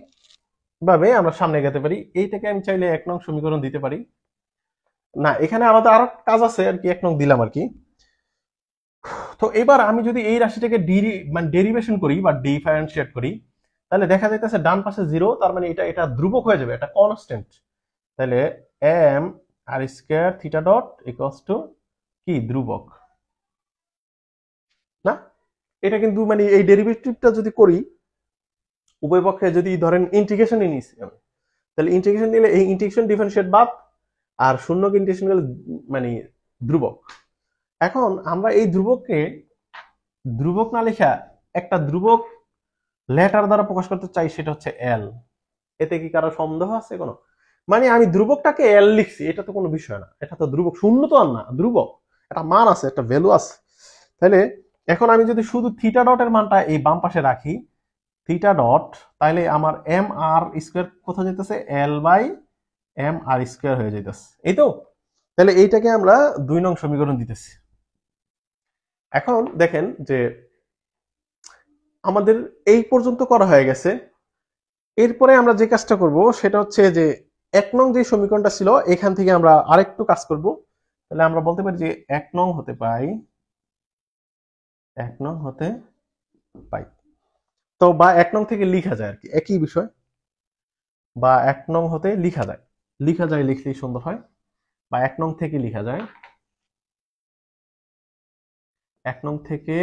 ভাবে আমরা সামনে যেতে পারি। এইটাকে আমি চাইলে 1 নং সমীকরণ দিতে পারি, না এখানে আমাদের আরো কাজ আছে আর কি, 1 নং দিলাম আর কি। তো এবার আমি যদি এই রাশিটাকে মানে ডেরিভেশন করি বা ডিফারেন্সিয়েট করি, তাহলে দেখা যাইতেছে ডান পাশে জিরো, তার মানে এটা এটা ধ্রুবক হয়ে যাবে, এটা কনস্ট্যান্ট। তাহলে m r square theta dot equals to কি ধ্রুবক না। এটা কিন্তু মানে এই ডেরিভেটিভটা যদি করি, উভয় পক্ষে যদি ধরেন ইন্টিগ্রেশন নিয়েছি আমি, তাহলে ইন্টিগ্রেশন নিলে এই ইন্টিগ্রেশন ডিফারেন্সিয়েট বাদ, আর শূন্যকে ইন্টিগ্রেশন গেলে মানে ধ্রুবক। এখন আমরা এই ধ্রুবককে ধ্রুবক না লেখা একটা ধ্রুবক লেটার দ্বারা প্রকাশ করতে চাই, সেটা হচ্ছে এল। এতে কি কারো সন্দেহ আছে কোনো? মানে আমি ধ্রুবকটাকে এল লিখছি, এটা তো কোনো বিষয় না, এটা তো ধ্রুবক, শূন্য তো আর না, ধ্রুবক, একটা মান আছে, একটা ভ্যালু আছে। তাহলে এখন আমি যদি শুধু থিটা ডটের মানটা এই বাম পাশে রাখি, থিটা ডট, তাহলে আমার এম আর স্কয়ার কোথায় যেতেছে, L by m r square হয়ে যেতেছে, এই তো। তাহলে এইটাকে আমরা 2 নং সমীকরণ দিতেছি। এখন দেখেন যে আমাদের এই পর্যন্ত করা হয়ে গেছে। এরপরে আমরা যে কাজটা করব সেটা হচ্ছে যে 1 নং যে সমীকরণটা ছিল এখান থেকে আমরা আরেকটু কাজ করব। তাহলে আমরা বলতে পারি যে 1 নং হতে পাই, 1 নং হতে পাই, তো বা 1 নং থেকে লিখা যায় আর কি, একই বিষয়, বা 1 নং হতে লিখা যায়, লিখলেই সুন্দর হয়, বা 1 নং থেকে লিখা যায়, 1 নং থেকে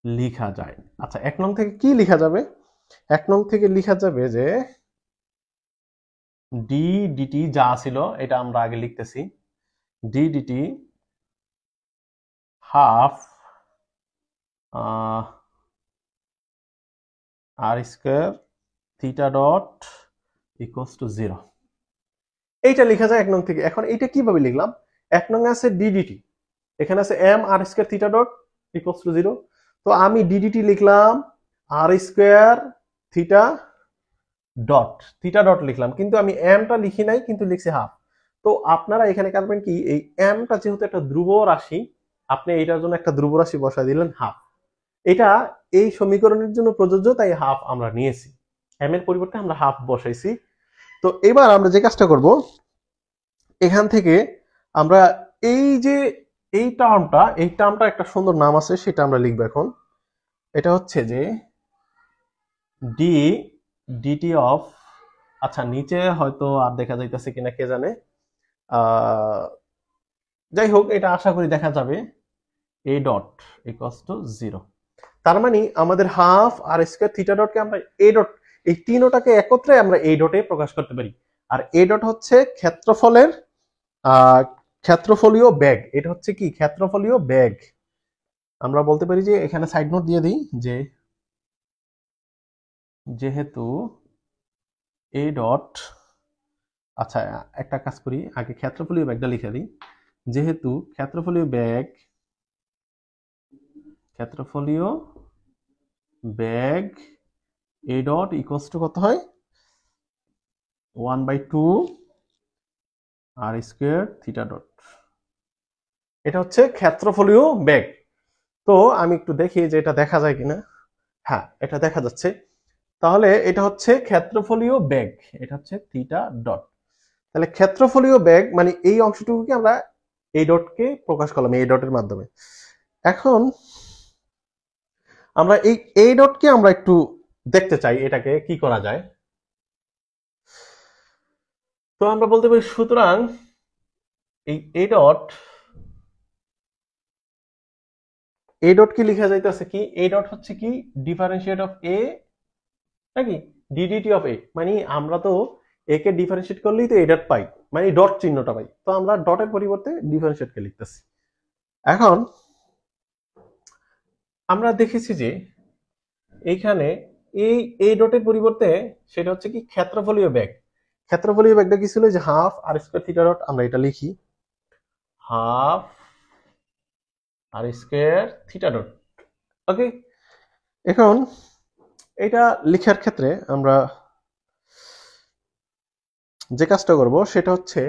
লিখা যায়। আচ্ছা 1 নং থেকে কি লিখা যাবে, 1 নং থেকে লেখা যাবে যে ডি ডিটি যা ছিল এটা আমরা আগে লিখতেছি, d d t half r square theta dot equals to 0, এইটা লেখা যায় 1 নং থেকে। এখন এইটা কিভাবে লিখলাম? 1 নং আছে ডিডিটি, এখানে আছে m r square theta dot equals to 0, তো আমি ডিডিটি লিখলাম আর স্কয়ার থিটা ডট লিখলাম, কিন্তু আমি এমটা লিখি নাই, কিন্তু লিখছি হাফ। তো আপনারা এখানে করবেন কি, এই এমটা যেহেতু একটা ধ্রুব রাশি, আপনি এইটার জন্য একটা ধ্রুব রাশি বসায় দিলেন হাফ। এটা এই সমীকরণের জন্য প্রযোজ্য, তাই হাফ আমরা নিয়েছি, এম এর পরিবর্তে আমরা হাফ বসাইছি। তো এবার আমরা যে কাজটা করব, এখান থেকে আমরা এই যে এই টার্মটা একটা সুন্দর নাম আছে, সেটা আমরা লিখবো এখন। এটা হচ্ছে যে ডি ডিটি অফ, আচ্ছা নিচে হয়তো আর দেখা যাইতেছে কিনা কে জানে, যাই হোক এটা আশা করি দেখা যাবে, এ ডট ইকুয়ালস টু 0। তার মানে আমাদের হাফ আর স্কয়ার থিটা ডটকে আমরা এ ডট, এই তিনটাকে একত্রে আমরা এই ডটে প্রকাশ করতে পারি। আর এ ডট হচ্ছে ক্ষেত্রফলীয় বেগ, এটা হচ্ছে কি ক্ষেত্রফলীয় বেগ। আমরা বলতে পারি যে এখানে সাইড নোট দিয়ে দিই যে যেহেতু এ ডট, আচ্ছা একটা কাজ করি, আগে ক্ষেত্রফলীয় বেগটা লিখে দিই। যেহেতু ক্ষেত্রফলীয় বেগ এ ডট ইকুয়ালস টু কত হয়, 1/2 আর স্কয়ার থিটা ডট, এটা হচ্ছে ক্ষেত্রফলীয় বেগ। তো আমি একটু দেখি যে এটা দেখা যায় কিনা, হ্যাঁ এটা দেখা যাচ্ছে। তাহলে এটা হচ্ছে ক্ষেত্রফলীয় বেগ, এটা হচ্ছে থিটা ডট। তাহলে ক্ষেত্রফলীয় বেগ মানে এই অংশটুকুকে আমরা এই ডটকে প্রকাশ করলাম এই ডটের মাধ্যমে। এখন আমরা এই ডটকে আমরা একটু দেখতে চাই এটাকে কি করা যায়। তো আমরা বলতে পারি সুতরাং এই ডট কি লেখা যাইতেছে কি, এই ডট হচ্ছে কি ডিফারেন্সিয়েট অফ এ নাকি ডিডিটি অফ এ, মানে আমরা তো এ কে ডিফারেন্সিয়েট করলেই তো এই ডট পাই, মানে ডট চিহ্নটা পাই, তো আমরা ডটের পরিবর্তে ডিফারেন্সিয়েট কে লিখতেছি। এখন আমরা দেখেছি যে এইখানে এই ডটের পরিবর্তে সেটা হচ্ছে কি ক্ষেত্রফলীয় বেগ। ক্ষেত্রফলীয় বেগটা কি ছিল, যে half r square theta dot, আমরা এটা লিখি half r square theta dot. ওকে, এখন এটা লেখার ক্ষেত্রে আমরা যে কাজটা করব সেটা হচ্ছে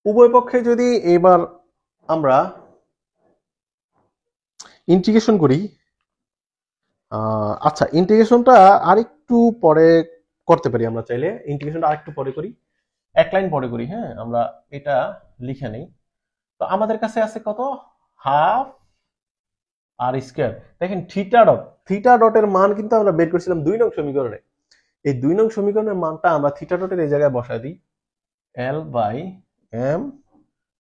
উভয় পক্ষে যদি এবার আমরা ইন্টিগ্রেশন করি, আচ্ছা ইন্টিগ্রেশনটা আরেকটু পরে করতে পারি, আমরা চাইলে ইন্টিগ্রেশনটা আরেকটু পরে করি, এক লাইন পরে করি। হ্যাঁ আমরা এটা লিখে নেই। তো আমাদের কাছে আছে কত, হাফ আর স্কয়ার। দেখেন থিটা ডটের মান কিন্তু আমরা বের করেছিলাম 2 নং সমীকরণে। এই 2 নং সমীকরণের মানটা আমরা থিটা ডটের এই জায়গায় বসাই দিই, L by m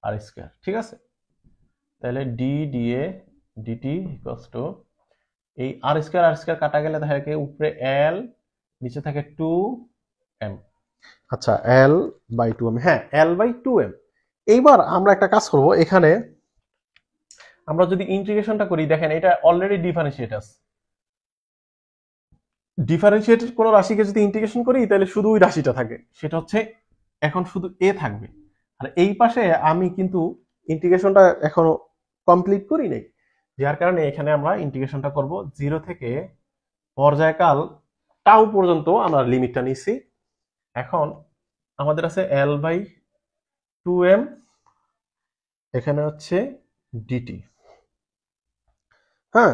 r square, ঠিক আছে। তাহলে d d A d t equals to এই আর স্কয়ার কাটা গেলে থাকে উপরে এল, নিচে থাকে 2m, আচ্ছা এল বাই 2m, হ্যাঁ এল বাই 2m। এইবার আমরা একটা কাজ করব, এখানে আমরা যদি ইন্টিগ্রেশনটা করি, দেখেন এটা অলরেডি ডিফারেন্সিয়েটেড কোন রাশিকে যদি ইন্টিগ্রেশন করি তাহলে শুধু ওই রাশিটা থাকে, সেটা হচ্ছে এখন শুধু এ থাকবে। আর এই পাশে আমি কিন্তু ইন্টিগ্রেশনটা এখনো কমপ্লিট করি নাই, যার কারণে এখানে আমরা ইন্টিগ্রেশনটা করব 0 থেকে পর্যায়কাল টাউ পর্যন্ত আমরা লিমিটটা নিছি। এখন আমাদের আছে এল বাই 2m, এখানে হচ্ছে ডিটি। হ্যাঁ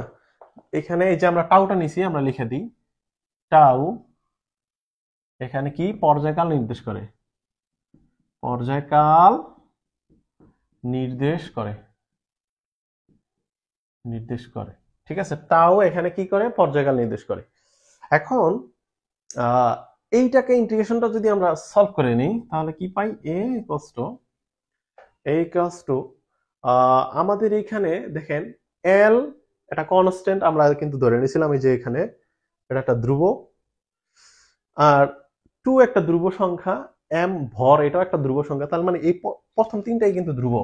এখানে এই যে আমরা টাউটা নিছি আমরা লিখে দিই, টাউ এখানে কি পর্যায়কাল নির্দেশ করে, ঠিক আছে। টাউ এখানে কি করে, পর্যায়কাল নির্দেশ করে। এখন এইটাকে ইন্টিগ্রেশনটা যদি আমরা সলভ করে নিই তাহলে কি পাই, এ ইকুয়ালস টু আমাদের এইখানে দেখেন এল এটা কনস্ট্যান্ট আমরা কিন্তু ধরে নিয়েছিলাম, এই যে এখানে এটা একটা ধ্রুব, আর 2 একটা ধ্রুব সংখ্যা, m ভর এটাও একটা ধ্রুব সংখ্যা, তার মানে এই প্রথম তিনটাই কিন্তু ধ্রুব।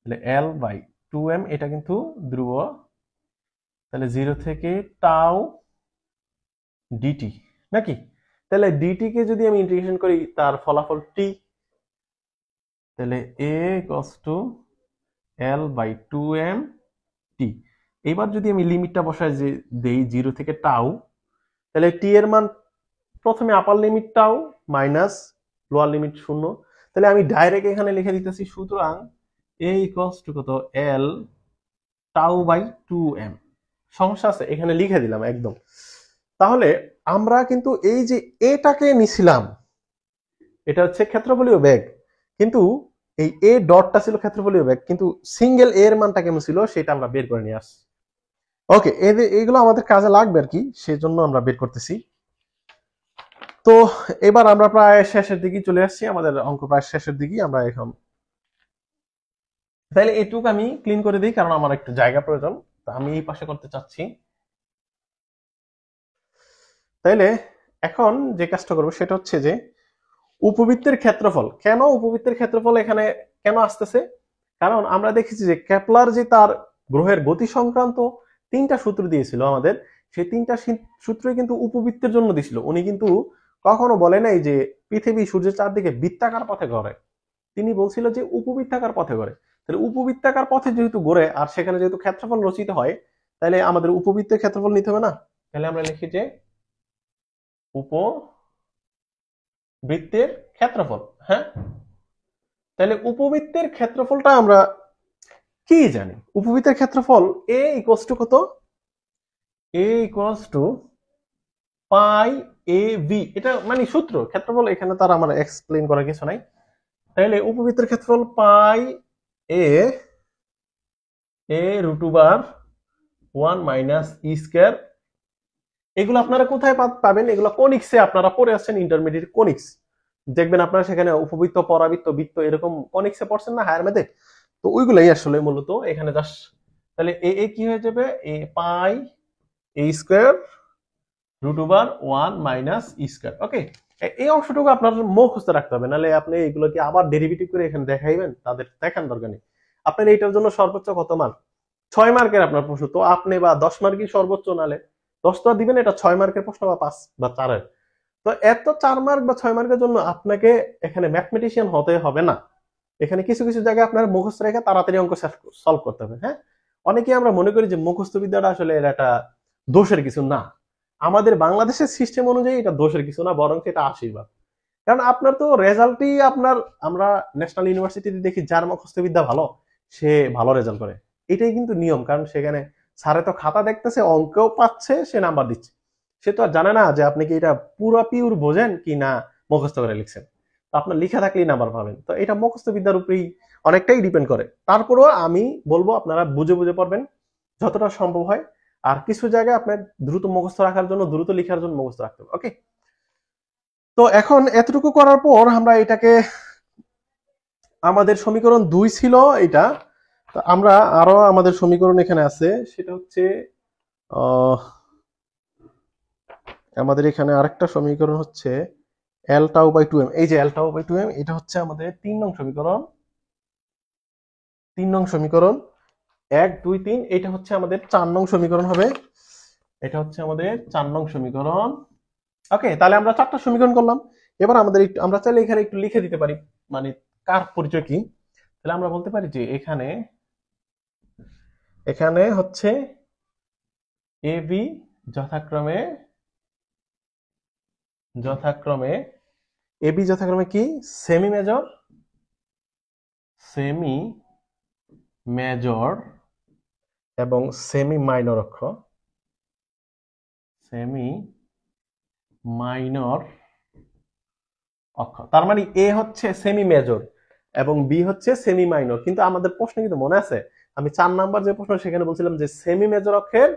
তাহলে L/2m এটা কিন্তু ধ্রুব। তাহলে 0 থেকে টাউ ডিটি নাকি? তাহলে ডিটি কে যদি আমি ইন্টিগ্রেশন করি তার ফলাফল টি, তাহলে a ইকুয়ালস টু L/2m টি। এবার যদি আমি লিমিটটা বসাই যে দেই 0 থেকে টাউ, তাহলে টি এর মান প্রথমে আপার limit tau minus lower limit 0। তাহলে আমি ডাইরেক্ট এখানে লিখে দিতেছি, সুতরাং a ইকুয়ালস টু কত L টাউ/2m। সমস্যা আছে? এখানে লিখে দিলাম একদম। তাহলে আমরা কিন্তু এই যে এটাকে নিছিলাম, এটা হচ্ছে ক্ষেত্রফলীয় বেগ, কিন্তু এই এ ডটটা ছিল ক্ষেত্রফলীয় বেগ, কিন্তু সিঙ্গেল এর মানটা কেমন ছিল সেটা আমরা বের করে নিয়ে আসছি। ওকে, এইগুলো আমাদের কাজে লাগবে আর কি, সেজন্য আমরা বের করতেছি। তো এবার আমরা প্রায় শেষের দিকে চলে আসছি, আমাদের অঙ্ক প্রায় শেষের দিকে আমরা এখন। তাহলে এটুকু আমি ক্লিন করে দিই, কারণ আমার একটু জায়গা প্রয়োজন, তো আমি এই পাশে করতে চাচ্ছি। তাইলে এখন যে কাজটা করবো সেটা হচ্ছে যে উপবৃত্তের ক্ষেত্রফল। কেন উপবৃত্তের ক্ষেত্রফল এখানে কেন আসতেছে? কারণ আমরা দেখেছি যে কেপলার যে তার গ্রহের গতি সংক্রান্ত 3টা সূত্র দিয়েছিল আমাদের, সেই 3টা সূত্রই কিন্তু উপবৃত্তের জন্য দিছিল। উনি কিন্তু কখনো বলে নাই যে পৃথিবী সূর্যের চারদিকে বৃত্তাকার পথে ঘোরে, তিনি বলছিল যে উপবৃত্তাকার পথে ঘোরে। তাহলে উপবৃত্তাকার পথে যেহেতু ঘোরে আর সেখানে যেহেতু ক্ষেত্রফল রচিত হয়, তাহলে আমাদের উপবৃত্তের ক্ষেত্রফল নিতে হবে না? তাহলে আমরা লিখি যে উপবৃত্তের ক্ষেত্রফল। হ্যাঁ, তাহলে উপবৃত্তের ক্ষেত্রফলটা আমরা কি জানি? উপবৃত্তের ক্ষেত্রফল a ইকুয়ালস টু কত? a equals two pi A V, এটা মানে সূত্র। ক্ষেত্রফল এখানে তার আমার এক্সপ্লেইন করার কিছু নাই। তাহলে উপবৃত্তের ক্ষেত্রফল পাই এ root over 1 minus E square. এগুলো আপনারা কোথায় পাবেন? এগুলো কোনিক্সে আপনারা পড়ে আসছেন, ইন্টারমিডিয়েট কোনিক্স দেখবেন আপনারা সেখানে উপবৃত্ত, পরাবৃত্ত, বৃত্ত এরকম কোনিক্সে পড়ছেন না হায়ার ম্যাথে, তো ওইগুলাই আসলে মূলত এখানে জাস্ট। তাহলে এ কি হয়ে যাবে? এ পাই এ square root over 1 minus E square. ওকে, এই অংশটুকু আপনার মুখস্থ রাখতে হবে, নাহলে আপনি এগুলোকে আবার ডেরিভেটিভ করে এখানে দেখাইবেন, তাদের দেখান দরকার নেই। আপনার এইটার জন্য সর্বোচ্চ কত মার্ক? 6 মার্কের আপনার প্রশ্ন, তো আপনি বা 10 মার্কই সর্বোচ্চ, নালে 10 তো দিবেন, এটা 6 মার্কের প্রশ্ন বা 5 বা 4-এর। তো এত 4 মার্ক বা 6 মার্কের জন্য আপনাকে এখানে ম্যাথমেটিশিয়ান হতে হবে না। এখানে কিছু কিছু জায়গায় আপনার মুখস্থ রেখে তাড়াতাড়ি অঙ্ক সলভ করতে হবে। হ্যাঁ, অনেকে আমরা মনে করি যে মুখস্থ বিদ্যাটা আসলে এর একটা দোষের কিছু না। আমাদের বাংলাদেশের সিস্টেম অনুযায়ী এটা দোষের কিছু না, বরং এটা আশীর্বাদ। কারণ আপনার তো রেজাল্টই আপনার, আমরা ন্যাশনাল ইউনিভার্সিটিতে দেখি যার মুখস্থ বিদ্যা ভালো সে ভালো রেজাল্ট করে, এটাই কিন্তু নিয়ম। কারণ সেখানে স্যারে তো খাতা দেখতেছে, অঙ্কেও পাচ্ছে, সে নাম্বার দিচ্ছে। সে তো আর জানে না যে আপনি কি এটা পুরো পিওর বোঝেন কি না মুখস্থ করে লিখছেন। তো আপনার লিখা থাকলেই নাম্বার পাবেন। তো এটা মুখস্থ বিদ্যার উপরেই অনেকটাই ডিপেন্ড করে। তারপরেও আমি বলবো আপনারা বুঝে বুঝে পড়বেন যতটা সম্ভব হয়। আর কিছু জায়গায় আপনার দ্রুত মুখস্থ রাখার জন্য, দ্রুত লেখার জন্য মুখস্থ রাখতে হবে। ওকে, তো এখন এতটুকু করার পর আমরা এটাকে, আমাদের সমীকরণ 2 ছিল এটা, তো আমরা আরো আমাদের সমীকরণ এখানে আছে, সেটা হচ্ছে আমাদের এখানে আরেকটা সমীকরণ হচ্ছে L টাউ বাই 2m। এই যে L টাউ বাই 2m, এটা হচ্ছে আমাদের 3 নং সমীকরণ। 3 নং সমীকরণ 1 2 3, এটা হচ্ছে আমাদের 4 নং সমীকরণ হবে। এটা হচ্ছে আমাদের 4 নং সমীকরণ। ওকে, তাহলে আমরা 4টা সমীকরণ করলাম। এবার আমাদের একটু, আমরা চাইলে এখানে একটু লিখে দিতে পারি মানে কার পরিচয় কি। তাহলে আমরা বলতে পারি যে এখানে হচ্ছে এ বি যথাক্রমে এবি যথাক্রমে কি? সেমি মেজর এবং সেমি মাইনর অক্ষ, তার মানে এ হচ্ছে সেমি মেজর এবং বি হচ্ছে সেমি মাইনর। কিন্তু আমাদের প্রশ্ন কিন্তু মনে আছে, আমি 4 নাম্বার যে প্রশ্ন সেখানে বলছিলাম যে সেমি মেজর অক্ষের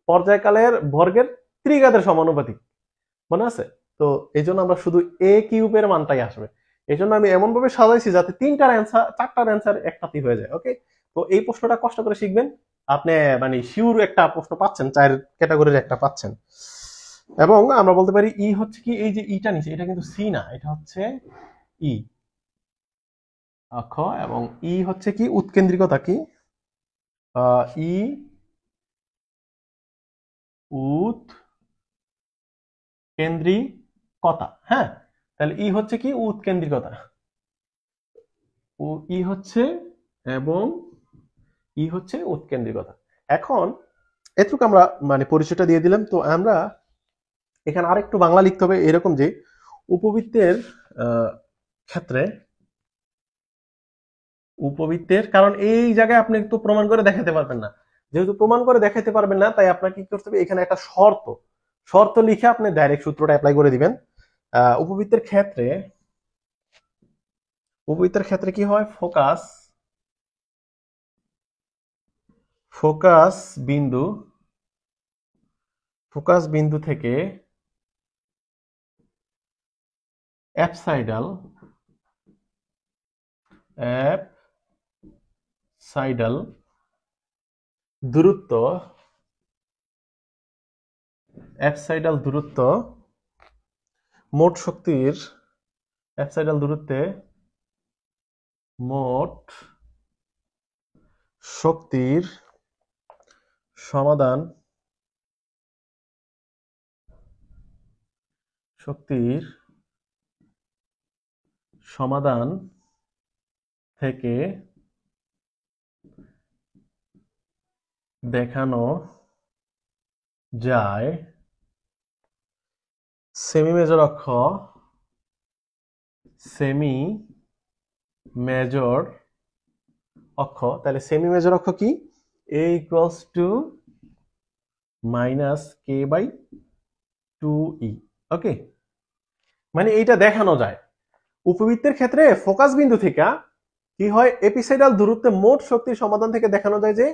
পর্যায়কালের বর্গের ত্রিঘাতের সমানুপাতিক, মনে আছে? তো এই জন্য আমরা শুধু এ কিউবের মানটাই আসবে। এই জন্য আমি এমন ভাবে সাজাইছি যাতে 4টার অ্যান্সার একটাতেই হয়ে যায়। ওকে, তো এই প্রশ্নটা কষ্ট করে শিখবেন। আপনি মানে শিওর একটা প্রশ্ন পাচ্ছেন, 4 ক্যাটাগরির একটা পাচ্ছেন। এবং আমরা বলতে পারি ই হচ্ছে কি, এই যে ইটা নিচে এটা কিন্তু সি না, এটা হচ্ছে ই অক্ষ। এবং ই হচ্ছে কি উৎকেন্দ্রিকতা কি, ই উৎকেন্দ্রিকতা। হ্যাঁ, তাহলে ই হচ্ছে কি উৎকেন্দ্রিকতা, ও ই হচ্ছে, এবং ই হচ্ছে উৎকেন্দ্রিকতা। এখন এটুকু আমরা মানে পরিচয়টা দিয়ে দিলাম। তো আমরা এখানে আরেকটু বাংলা লিখতে হবে, এরকম যে উপবৃত্তের ক্ষেত্রে, উপবৃত্তের, কারণ এই জায়গায় আপনি তো প্রমাণ করে দেখাতে পারবেন না, যেহেতু প্রমাণ করে দেখাতে পারবেন না, তাই আপনাকে কি করতে হবে, এখানে একটা শর্ত শর্ত লিখে আপনি ডাইরেক্ট সূত্রটা অ্যাপ্লাই করে দিবেন। উপবৃত্তের ক্ষেত্রে, উপবৃত্তের ক্ষেত্রে কি হয়, ফোকাস ফোকাস বিন্দু, ফোকাস বিন্দু থেকে অ্যাপসাইডাল অ্যাপসাইডাল দূরত্ব, অ্যাপসাইডাল দূরত্ব মোট শক্তির, অ্যাপসাইডাল দূরত্বে মোট শক্তির সমাধান, শক্তির সমাধান থেকে দেখানো যায় সেমি মেজর অক্ষ, সেমি মেজর অক্ষ। তাহলে সেমি মেজর অক্ষ কি, a equals to minus k by 2e। Okay, মানে এইটা দেখানো যায় উপবৃত্তের ক্ষেত্রে ফোকাস বিন্দু থেকে কি হয়, এপিসাইডাল দূরত্বে মোট শক্তির সমাধান থেকে দেখানো যায় যে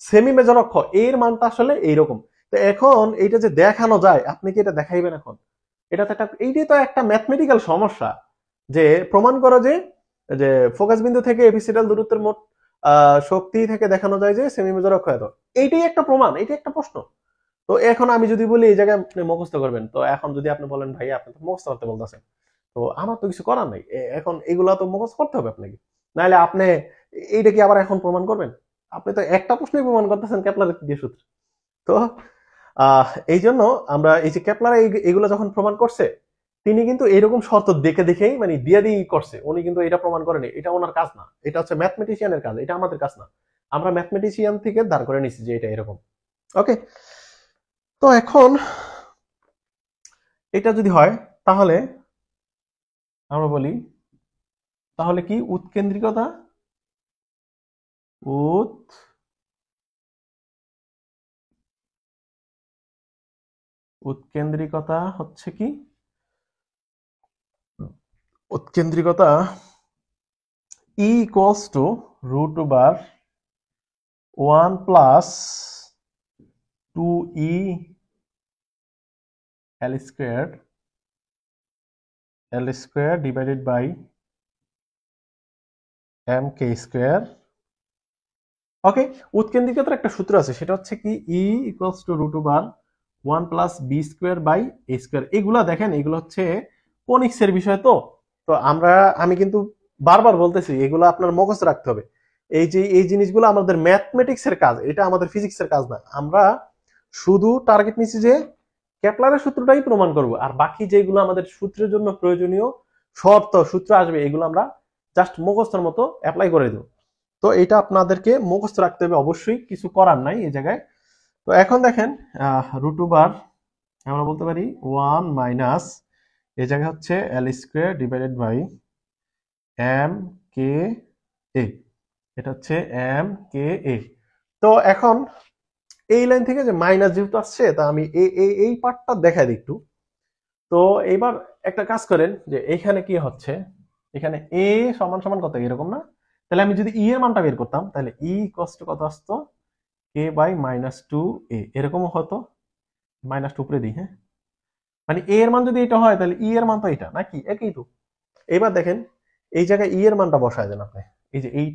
সেমি মেজর অক্ষ এর মানটা আসলে এইরকম। তো এখন এইটা যে দেখানো যায়, আপনি কি এটা দেখাইবেন এখন? এটা তো একটা, এইটাই তো একটা ম্যাথমেটিক্যাল সমস্যা, যে প্রমাণ করা যে যে ফোকাস বিন্দু থেকে এপিসাইডাল দূরত্বের মোট শক্তি থেকে দেখানো যায় যে সেমি মেজর অক্ষ এত। এইটাই একটা প্রমাণ, এইটাই একটা প্রশ্ন। তো এখন আমি যদি বলি এই জায়গায় আপনি মুখস্থ করবেন, তো এখন যদি আপনি বলেন ভাই আপনি তো মুখস্থ করতে বলতেছেন, তো আমার তো কিছু করার নাই, এখন এগুলা তো মুখস্থ করতে হবে আপনাকে, নাহলে আপনি এইটা কি আবার এখন প্রমাণ করবেন? আপনি তো একটা প্রশ্নই প্রমাণ করতেছেন কেপলারের তৃতীয় সূত্র। তো এই জন্য আমরা এই যে কেপলার এগুলো যখন প্রমাণ করছে, তিনি কিন্তু এরকম শর্ত দেখে দেখেই মানে দিয়ে দিয়ে করছে, উনি কিন্তু এটা প্রমাণ করেনি, এটা ওনার কাজ না, এটা হচ্ছে ম্যাথমেটিশিয়ানের কাজ, এটা আমাদের কাজ না। আমরা ম্যাথমেটিশিয়ান থেকে দাঁড় করে নিচ্ছি যে এটা এরকম। ওকে, তো এখন এটা যদি হয় তাহলে আমরা বলি, তাহলে কি উৎকেন্দ্রিকতা, উৎকেন্দ্রিকতা হচ্ছে কি, উৎকেন্দ্রিকতা E equals to root over 1 plus 2e L square divided by mk square। ওকে, উৎকেন্দ্রিকতার একটা সূত্র আছে, সেটা হচ্ছে কি E equals to root over 1 plus b square by a square। এগুলা দেখেন, এগুলো হচ্ছে কোনিক্সের বিষয়। তো তো আমি কিন্তু বারবার বলতেছি এগুলো আপনার মুখস্থ রাখতে হবে। এই যে এই জিনিসগুলো আমাদের ম্যাথমেটিক্স এর কাজ, এটা আমাদের ফিজিক্সের কাজ না। আমরা শুধু টার্গেট নিচ্ছি যে কেপলারের সূত্রটাই প্রমাণ করব, আর বাকি যেগুলো আমাদের সূত্রের জন্য প্রয়োজনীয় শর্ত সূত্র আসবে, এগুলো আমরা জাস্ট মুখস্থের মতো অ্যাপ্লাই করে দেব। তো এটা আপনাদেরকে মুখস্থ রাখতে হবে, অবশ্যই কিছু করার নাই এই জায়গায়। তো এখন দেখেন রুট ওভার, আমরা বলতে পারি 1 মাইনাস, এই জায়গায় হচ্ছে L square divided by M K A, এটা হচ্ছে এম কে এ। তো এখন এই লাইন থেকে যে মাইনাস যেহেতু আসছে, তা আমি এই পার্টটা দেখাই দিই একটু। তো এইবার একটা কাজ করেন যে এখানে কি হচ্ছে, এখানে এ সমান সমান কত এরকম না, তাহলে আমি যদি ই এর মানটা বের করতাম, তাহলে ই কষ্ট কত আসতো, কে বাই মাইনাস 2a, এরকমও হতো। মাইনাস 2 উপরে দিই, হ্যাঁ, মানে এ এর মান যদি এটা হয় তাহলে ই এর মান তো এটা নাকি একই তো। এবার দেখেন এই জায়গায় ই এর মানটা বসায় দেন আপনি, এই যে এই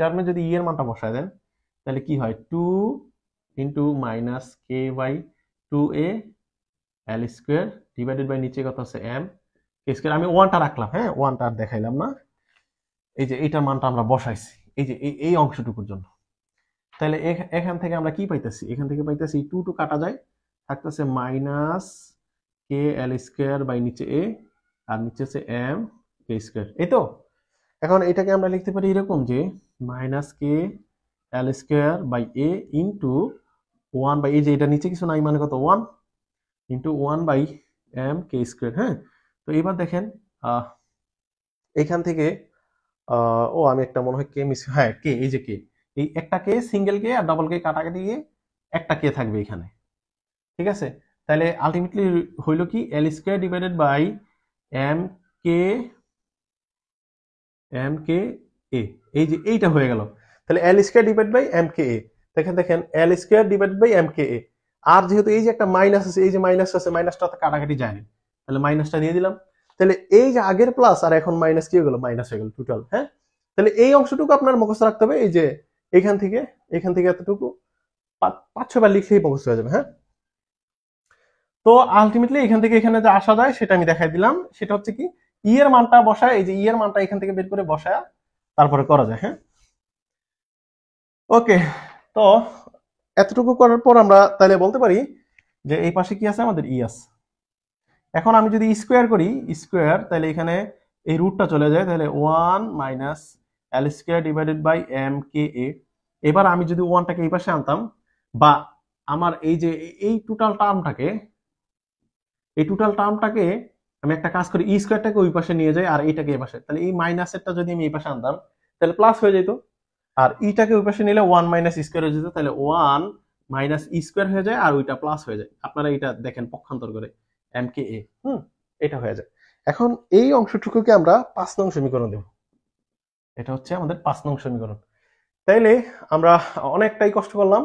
টার্মে যদি ই এর মানটা বসায় দেন, তাহলে কি হয় 2 into minus k by 2a L square divided by নিচে কত আছে এম কে স্কোয়ার। আমি ওয়ানটা রাখলাম, হ্যাঁ ওয়ানটা আর দেখাইলাম না, এই যে এইটার মানটা আমরা বসাইছি এই যে এই অংশটুকুর জন্য। তাহলে এখান থেকে আমরা কি পাইতেছি, এখান থেকে পাইতেছি 2 টু কাটা যায়, থাকতেছে minus k L square by নিচে এ আর নিচে আছে এম কে স্কোয়ার, এই তো। এখন এটাকে আমরা লিখতে পারি এরকম যে minus k L square by a into 1 by, এই যে এটা নিচে কিছু নাই মানে কত 1 into 1 by M k square. হ্যাঁ, তো এবার দেখেন এখান থেকে ও আমি একটা মনে হয় কে মিস, হ্যাঁ কে, এই যে কে, এই একটা কে সিঙ্গেল কে আর ডবল কে কাটাকাটি দিয়ে একটা কে থাকবে এখানে, ঠিক আছে। তাহলে আলটিমেটলি হইল কি L square divided by M K A, এই যে এইটা হয়ে গেল। তাহলে L square divide by M K A, দেখেন দেখেন L square divide by M K A, আর যেহেতু এই যে একটা মাইনাস আছে, এই যে মাইনাস আছে, মাইনাসটা কাটাকাটি যায় না, তাহলে মাইনাসটা দিয়ে দিলাম। তাহলে এই যে আগের প্লাস আর এখন মাইনাস কি হয়ে গেল, মাইনাস হয়ে গেল টোটাল। হ্যাঁ, তাহলে এই অংশটুকু আপনার মুখস্থ রাখতে হবে, এই যে এখান থেকে এতটুকু 5-6 বার লিখলেই মুখস্থ হয়ে যাবে। হ্যাঁ, তো আলটিমেটলি এখান থেকে এখানে যে আসা যায় সেটা আমি দেখাই দিলাম, সেটা হচ্ছে কি ই এর মানটা বসায়, এই যে ই এর মানটা এখান থেকে বের করে বসায় তারপরে করা যায়। হ্যাঁ, ওকে, তো এতটুকু করার পর আমরা তাহলে বলতে পারি যে এই পাশে কি আছে, আমাদের ই আছে। এখন আমি যদি স্কোয়ার করি স্কোয়ার, তাহলে এখানে এই রুটটা চলে যায়, তাহলে 1 minus L square divided by M K A. এবার আমি যদি ওয়ানটাকে এই পাশে আনতাম, বা আমার এই যে এই টোটাল টার্মটাকে আমি একটা কাজ করি, ই স্কোয়ারটাকে ওই পাশে নিয়ে যাই আর এইটাকে এই পাশে, তাহলে এই মাইনাসেরটা যদি আমি এই পাশে আনতাম তাহলে প্লাস হয়ে যেত, আর ইটাকে ওই পাশে নিলে 1 মাইনাস স্কোয়ার হয়ে যেত, তাহলে 1 মাইনাস ই স্কোয়ার হয়ে যায় আর ওইটা প্লাস হয়ে যায়। আপনারা এটা দেখেন পক্ষান্তর করে এম কে এ, এটা হয়ে যায়। এখন এই অংশটুকুকে আমরা 5 নং সমীকরণ দেব, এটা হচ্ছে আমাদের 5 নং সমীকরণ। তাইলে আমরা অনেকটাই কষ্ট করলাম,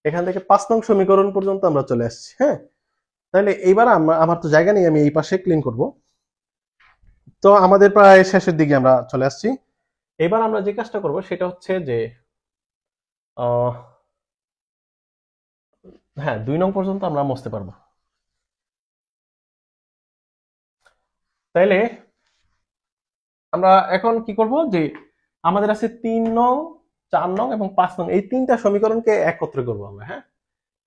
এখান থেকে 5 নং সমীকরণ পর্যন্ত আমরা চলে আসছি। হ্যাঁ, তাহলে এইবার আমার তো জায়গা নেই, আমি এই পাশে ক্লিন করব। তো আমাদের প্রায় শেষের দিকে আমরা চলে আসছি। এবার আমরা যে কাজটা করব সেটা হচ্ছে যে হ্যাঁ 2 নং পর্যন্ত আমরা মুছতে পারবো। তাইলে আমরা এখন কি করব যে আমাদের আছে 3 নং 4 নং এবং 5 নং, এই তিনটা সমীকরণকে একত্রে করব আমরা। হ্যাঁ,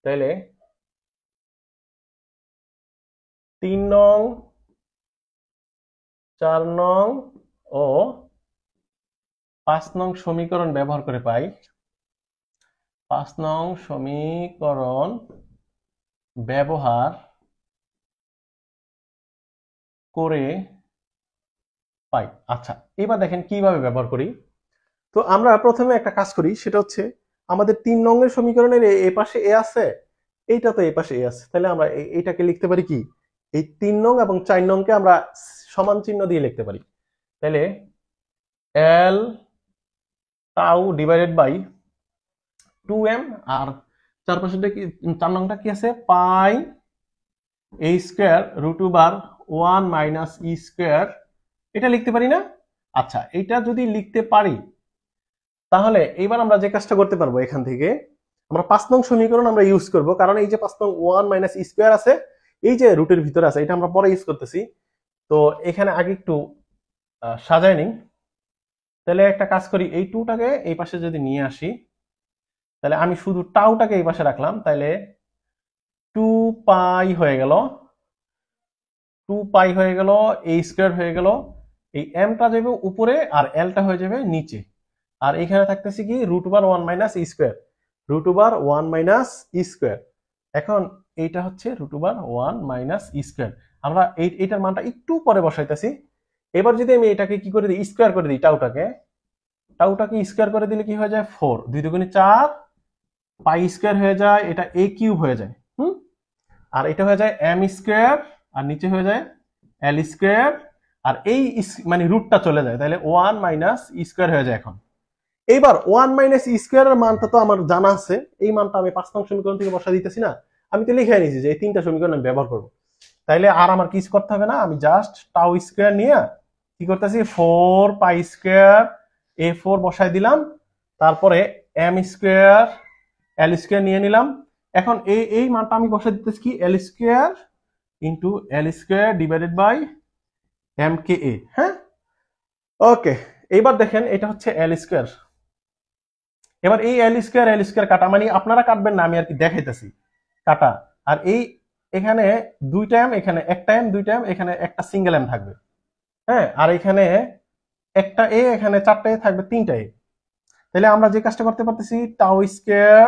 তাইলে 3 নং 4 নং ও 5 নং সমীকরণ ব্যবহার করে পাই, 5 নং সমীকরণ ব্যবহার করে পাই। আচ্ছা, এবার দেখেন কিভাবে ব্যবহার করি। তো আমরা প্রথমে একটা কাজ করি, সেটা হচ্ছে আমাদের 3 নংয়ের সমীকরণের এ পাশে এ আছে, এইটা তো এ পাশে এ আছে, তাহলে আমরা এইটাকে লিখতে পারি কি, এই 3 নং এবং 4 নংকে আমরা সমান চিহ্ন দিয়ে লিখতে পারি। তাহলে এল টাউ ডিভাইডেড বাই 2m, আর চারপাশেটা কি, 4 নংটা কি আছে, পাই এ square root over 1 minus E square, এটা লিখতে পারি না? আচ্ছা, এটা যদি লিখতে পারি তাহলে এবার আমরা যে কাজটা করতে পারবো, এখান থেকে আমরা 5 নং সমীকরণ আমরা ইউজ করব, কারণ এই যে 5 নং 1 মাইনাস ই স্কোয়ার আছে, এই যে রুটের ভিতরে আছে, এটা আমরা পরে ইউজ করতেছি। তো এখানে আগে একটু সাজায় নিই। তাহলে একটা কাজ করি, এই 2টাকে এই পাশে যদি নিয়ে আসি, তাহলে আমি শুধু টাউটাকে এই পাশে রাখলাম, তাহলে 2 পাই হয়ে গেল, 2 পাই হয়ে গেল, এ স্কোয়ার হয়ে গেল, এই এমটা যাবে উপরে আর এলটা হয়ে যাবে নিচে, আর এখানে থাকতেছে কি root over 1 minus E square, root over 1 minus E square. এখন এইটা হচ্ছে root over 1 minus E square, আমরা এইটার মানটা একটু পরে বসাইতেছি। এবার যদি আমি এটাকে কি করে দিই, স্কোয়ার করে দিই, টাউটাকে স্কোয়ার করে দিলে কি হয়ে যায়, 4 2 দুগুণে 4 পাই স্কোয়ার হয়ে যায়, এটা এ কিউব হয়ে যায়। আর এটা হয়ে যায় এম স্কোয়ার, আর নিচে হয়ে যায় এল স্কোয়ার, আর এই মানে রুটটা চলে যায়, তাহলে 1 মাইনাস ই স্কোয়ার হয়ে যায়। এখন এইবার 1 মাইনাস ই স্কোয়ারের মানটা তো আমার জানা আছে, এই মানটা আমি 5 নং সমীকরণ থেকে বসা দিতেছি না, আমি তো লিখে নিয়েছি যে এই তিনটা সমীকরণ আমি ব্যবহার করবো। তাইলে আর আমার কিছু করতে হবে না, আমি জাস্ট টাউ স্কোয়ার নিয়ে কি করতেছি, 4 পাই স্কোয়ার এ 4 বসাই দিলাম, তারপরে এম স্কোয়ার এল স্কোয়ার নিয়ে নিলাম। এখন এই মানটা আমি বসে দিতেছি কি L square into L square divided by M K A. হ্যাঁ, ওকে। এবার দেখেন এটা হচ্ছে এল স্কোয়ার। এবার এই এল স্কোয়ার কাটা, মানে আপনারা কাটবেন না, আমি আর কি দেখাইতেছি কাটা। আর এই এখানে দুইটা এম, এখানে একটা এম, দুইটা এম, এখানে একটা সিঙ্গেল এম থাকবে। হ্যাঁ, আর এখানে একটা এ, এখানে চারটা এ থাকবে, তিনটা এ। তাহলে আমরা যে কাজটা করতে পারতেছি টাউ স্কোয়ার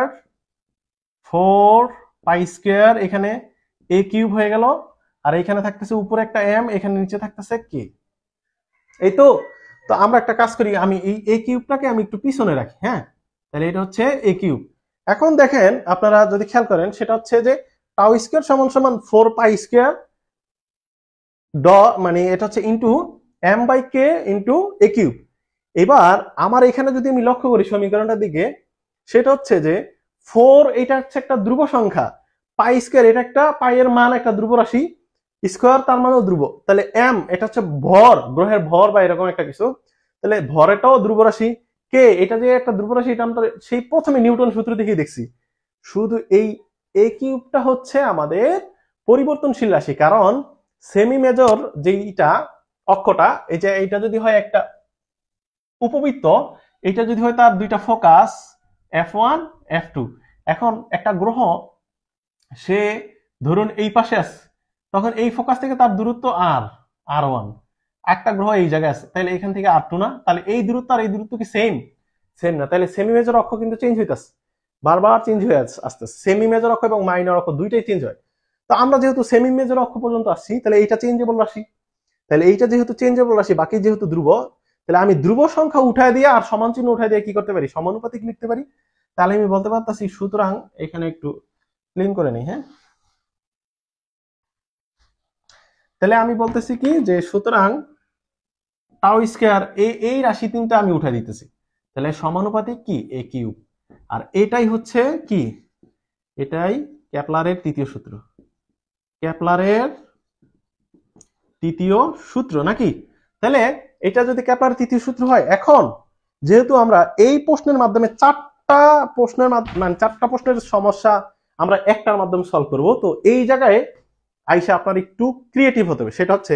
4 পাই স্কোয়ার, এখানে এ কিউব হয়ে গেল, আর এখানে থাকতেছে উপরে একটা এম, এখানে নিচে থাকতেছে কে। এই তো। তো আমরা একটা কাজ করি, আমি এই এ কিউবটাকে আমি একটু পিছনে রাখি। হ্যাঁ, তাহলে এটা হচ্ছে এ কিউব। এখন দেখেন আপনারা যদি খেয়াল করেন, সেটা হচ্ছে যে টাউ স্কোয়ার সমান সমান 4 পাই স্কোয়ার মানে এটা হচ্ছে into m by k into a cube. এবার আমার এখানে যদি আমি লক্ষ্য করি সমীকরণটার দিকে, সেটা হচ্ছে যে 4 এটা হচ্ছে একটা ধ্রুব সংখ্যা, পাই স্কোয়ার এটা একটা পাইয়ের মান একটা ধ্রুব রাশি, স্কোয়ার তার মানও ধ্রুব। তাহলে এম এটা হচ্ছে ভর, গ্রহের ভর বা এরকম একটা কিছু, তাহলে ভরেটাও ধ্রুব রাশি। কে এটা যে একটা ধ্রুব রাশি, এটা আমরা সেই প্রথমে নিউটন সূত্র দেখেই দেখছি। শুধু এই এ কিউবটা হচ্ছে আমাদের পরিবর্তনশীল রাশি, কারণ সেমি মেজর যেইটা অক্ষটা, এই যে এইটা যদি হয় একটা উপবৃত্ত, এটা যদি হয় তার দুইটা ফোকাস F1 F2। এখন একটা গ্রহ সে ধরুন এই পাশে আছে, তখন এই ফোকাস থেকে তার দূরত্ব R1, একটা গ্রহ এই জায়গায় আছে, তাহলে এখান থেকে R2 না, তাহলে এই দূরত্ব আর এই দূরত্ব কি সেম? সেম না, তাহলে সেমি মেজর অক্ষ কিন্তু চেঞ্জ হইতেছে, বারবার চেঞ্জ হয়ে আসতেছে। সেমি মেজর অক্ষ এবং মাইনর অক্ষ দুইটাই চেঞ্জ হয়। তো আমরা যেহেতু সেমি মেজর অক্ষ পর্যন্ত আসছি, তাহলে এইটা চেঞ্জেবল রাশি, তাহলে এইটা যেহেতু চেঞ্জেবল রাশি, বাকি যেহেতু ধ্রুব, তাহলে আমি ধ্রুব সংখ্যা উঠায় দিয়ে আর সমান চিহ্ন উঠায় দিয়ে কি করতে পারি, সমানুপাতিক লিখতে পারি। তাহলে আমি বলতে পারতাছি, সুতরাং এখানে একটু ক্লিন করে নিই। হ্যাঁ, তাহলে আমি বলতেছি কি যে সুতরাং টাউ স্কয়ার এই রাশি তিনটা আমি উঠাই দিতেছি, তাহলে সমানুপাতিক কি এ কিউব। আর এটাই হচ্ছে কি, এটাই কেপলারের তৃতীয় সূত্র, কেপলারের তৃতীয় সূত্র নাকি? তাহলে এটা যদি কেপলারের তৃতীয় সূত্র হয়, এখন যেহেতু আমরা এই প্রশ্নের মাধ্যমে চারটা প্রশ্নের সমস্যা আমরা একটার মাধ্যমে সলভ করব, তো এই জায়গায় আইসা আপনার একটু ক্রিয়েটিভ হতে হবে। সেটা হচ্ছে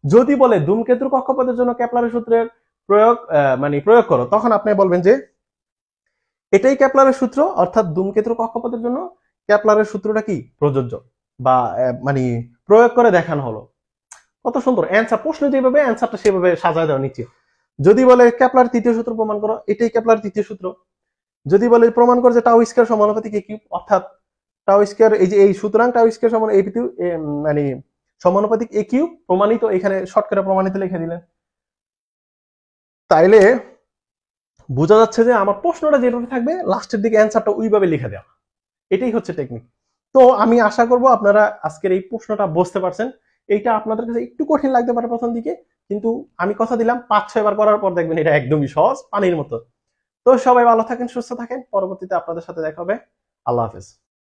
যদি বলে ধূমকেতুর কক্ষপথের জন্য কেপলারের সূত্রের প্রয়োগ করো, তখন আপনি বলবেন যে এটাই কেপলারের সূত্র, অর্থাৎ ধূমকেতুর কক্ষপথের জন্য কেপলারের সূত্রটা কি প্রযোজ্য, বা প্রয়োগ করে দেখানো হলো। কত সুন্দর অ্যান্সার, প্রশ্ন যেভাবে অ্যান্সারটা সেভাবে সাজায় দেওয়া নিচে। যদি বলে কেপলার তৃতীয় সূত্র প্রমাণ করো, এটাই কেপলার তৃতীয় সূত্র। যদি বলে প্রমাণ করো যে টাউ স্কয়ার সমানুপাতিক এ কিউব, অর্থাৎ টাউ স্কয়ার এই যে এই সুতরাং টাউ স্কয়ার সমান এ কিউব সমানুপাতিক এ কিউব প্রমাণিত, এখানে শর্ট করে প্রমাণিত লিখে দিলেন। তাইলে বোঝা যাচ্ছে যে আমার প্রশ্নটা যেভাবে থাকবে লাস্টের দিকে অ্যান্সারটা ওইভাবে লিখে দেওয়া, এটাই হচ্ছে টেকনিক। তো আমি আশা করব আপনারা আজকের এই প্রশ্নটা বুঝতে পারছেন। এইটা আপনাদের কাছে একটু কঠিন লাগতে পারে প্রথম দিকে, কিন্তু আমি কথা দিলাম 5-6 বার করার পর দেখবেন এটা একদমই সহজ, পানির মতো। তো সবাই ভালো থাকেন, সুস্থ থাকেন, পরবর্তীতে আপনাদের সাথে দেখা হবে। আল্লাহ হাফেজ।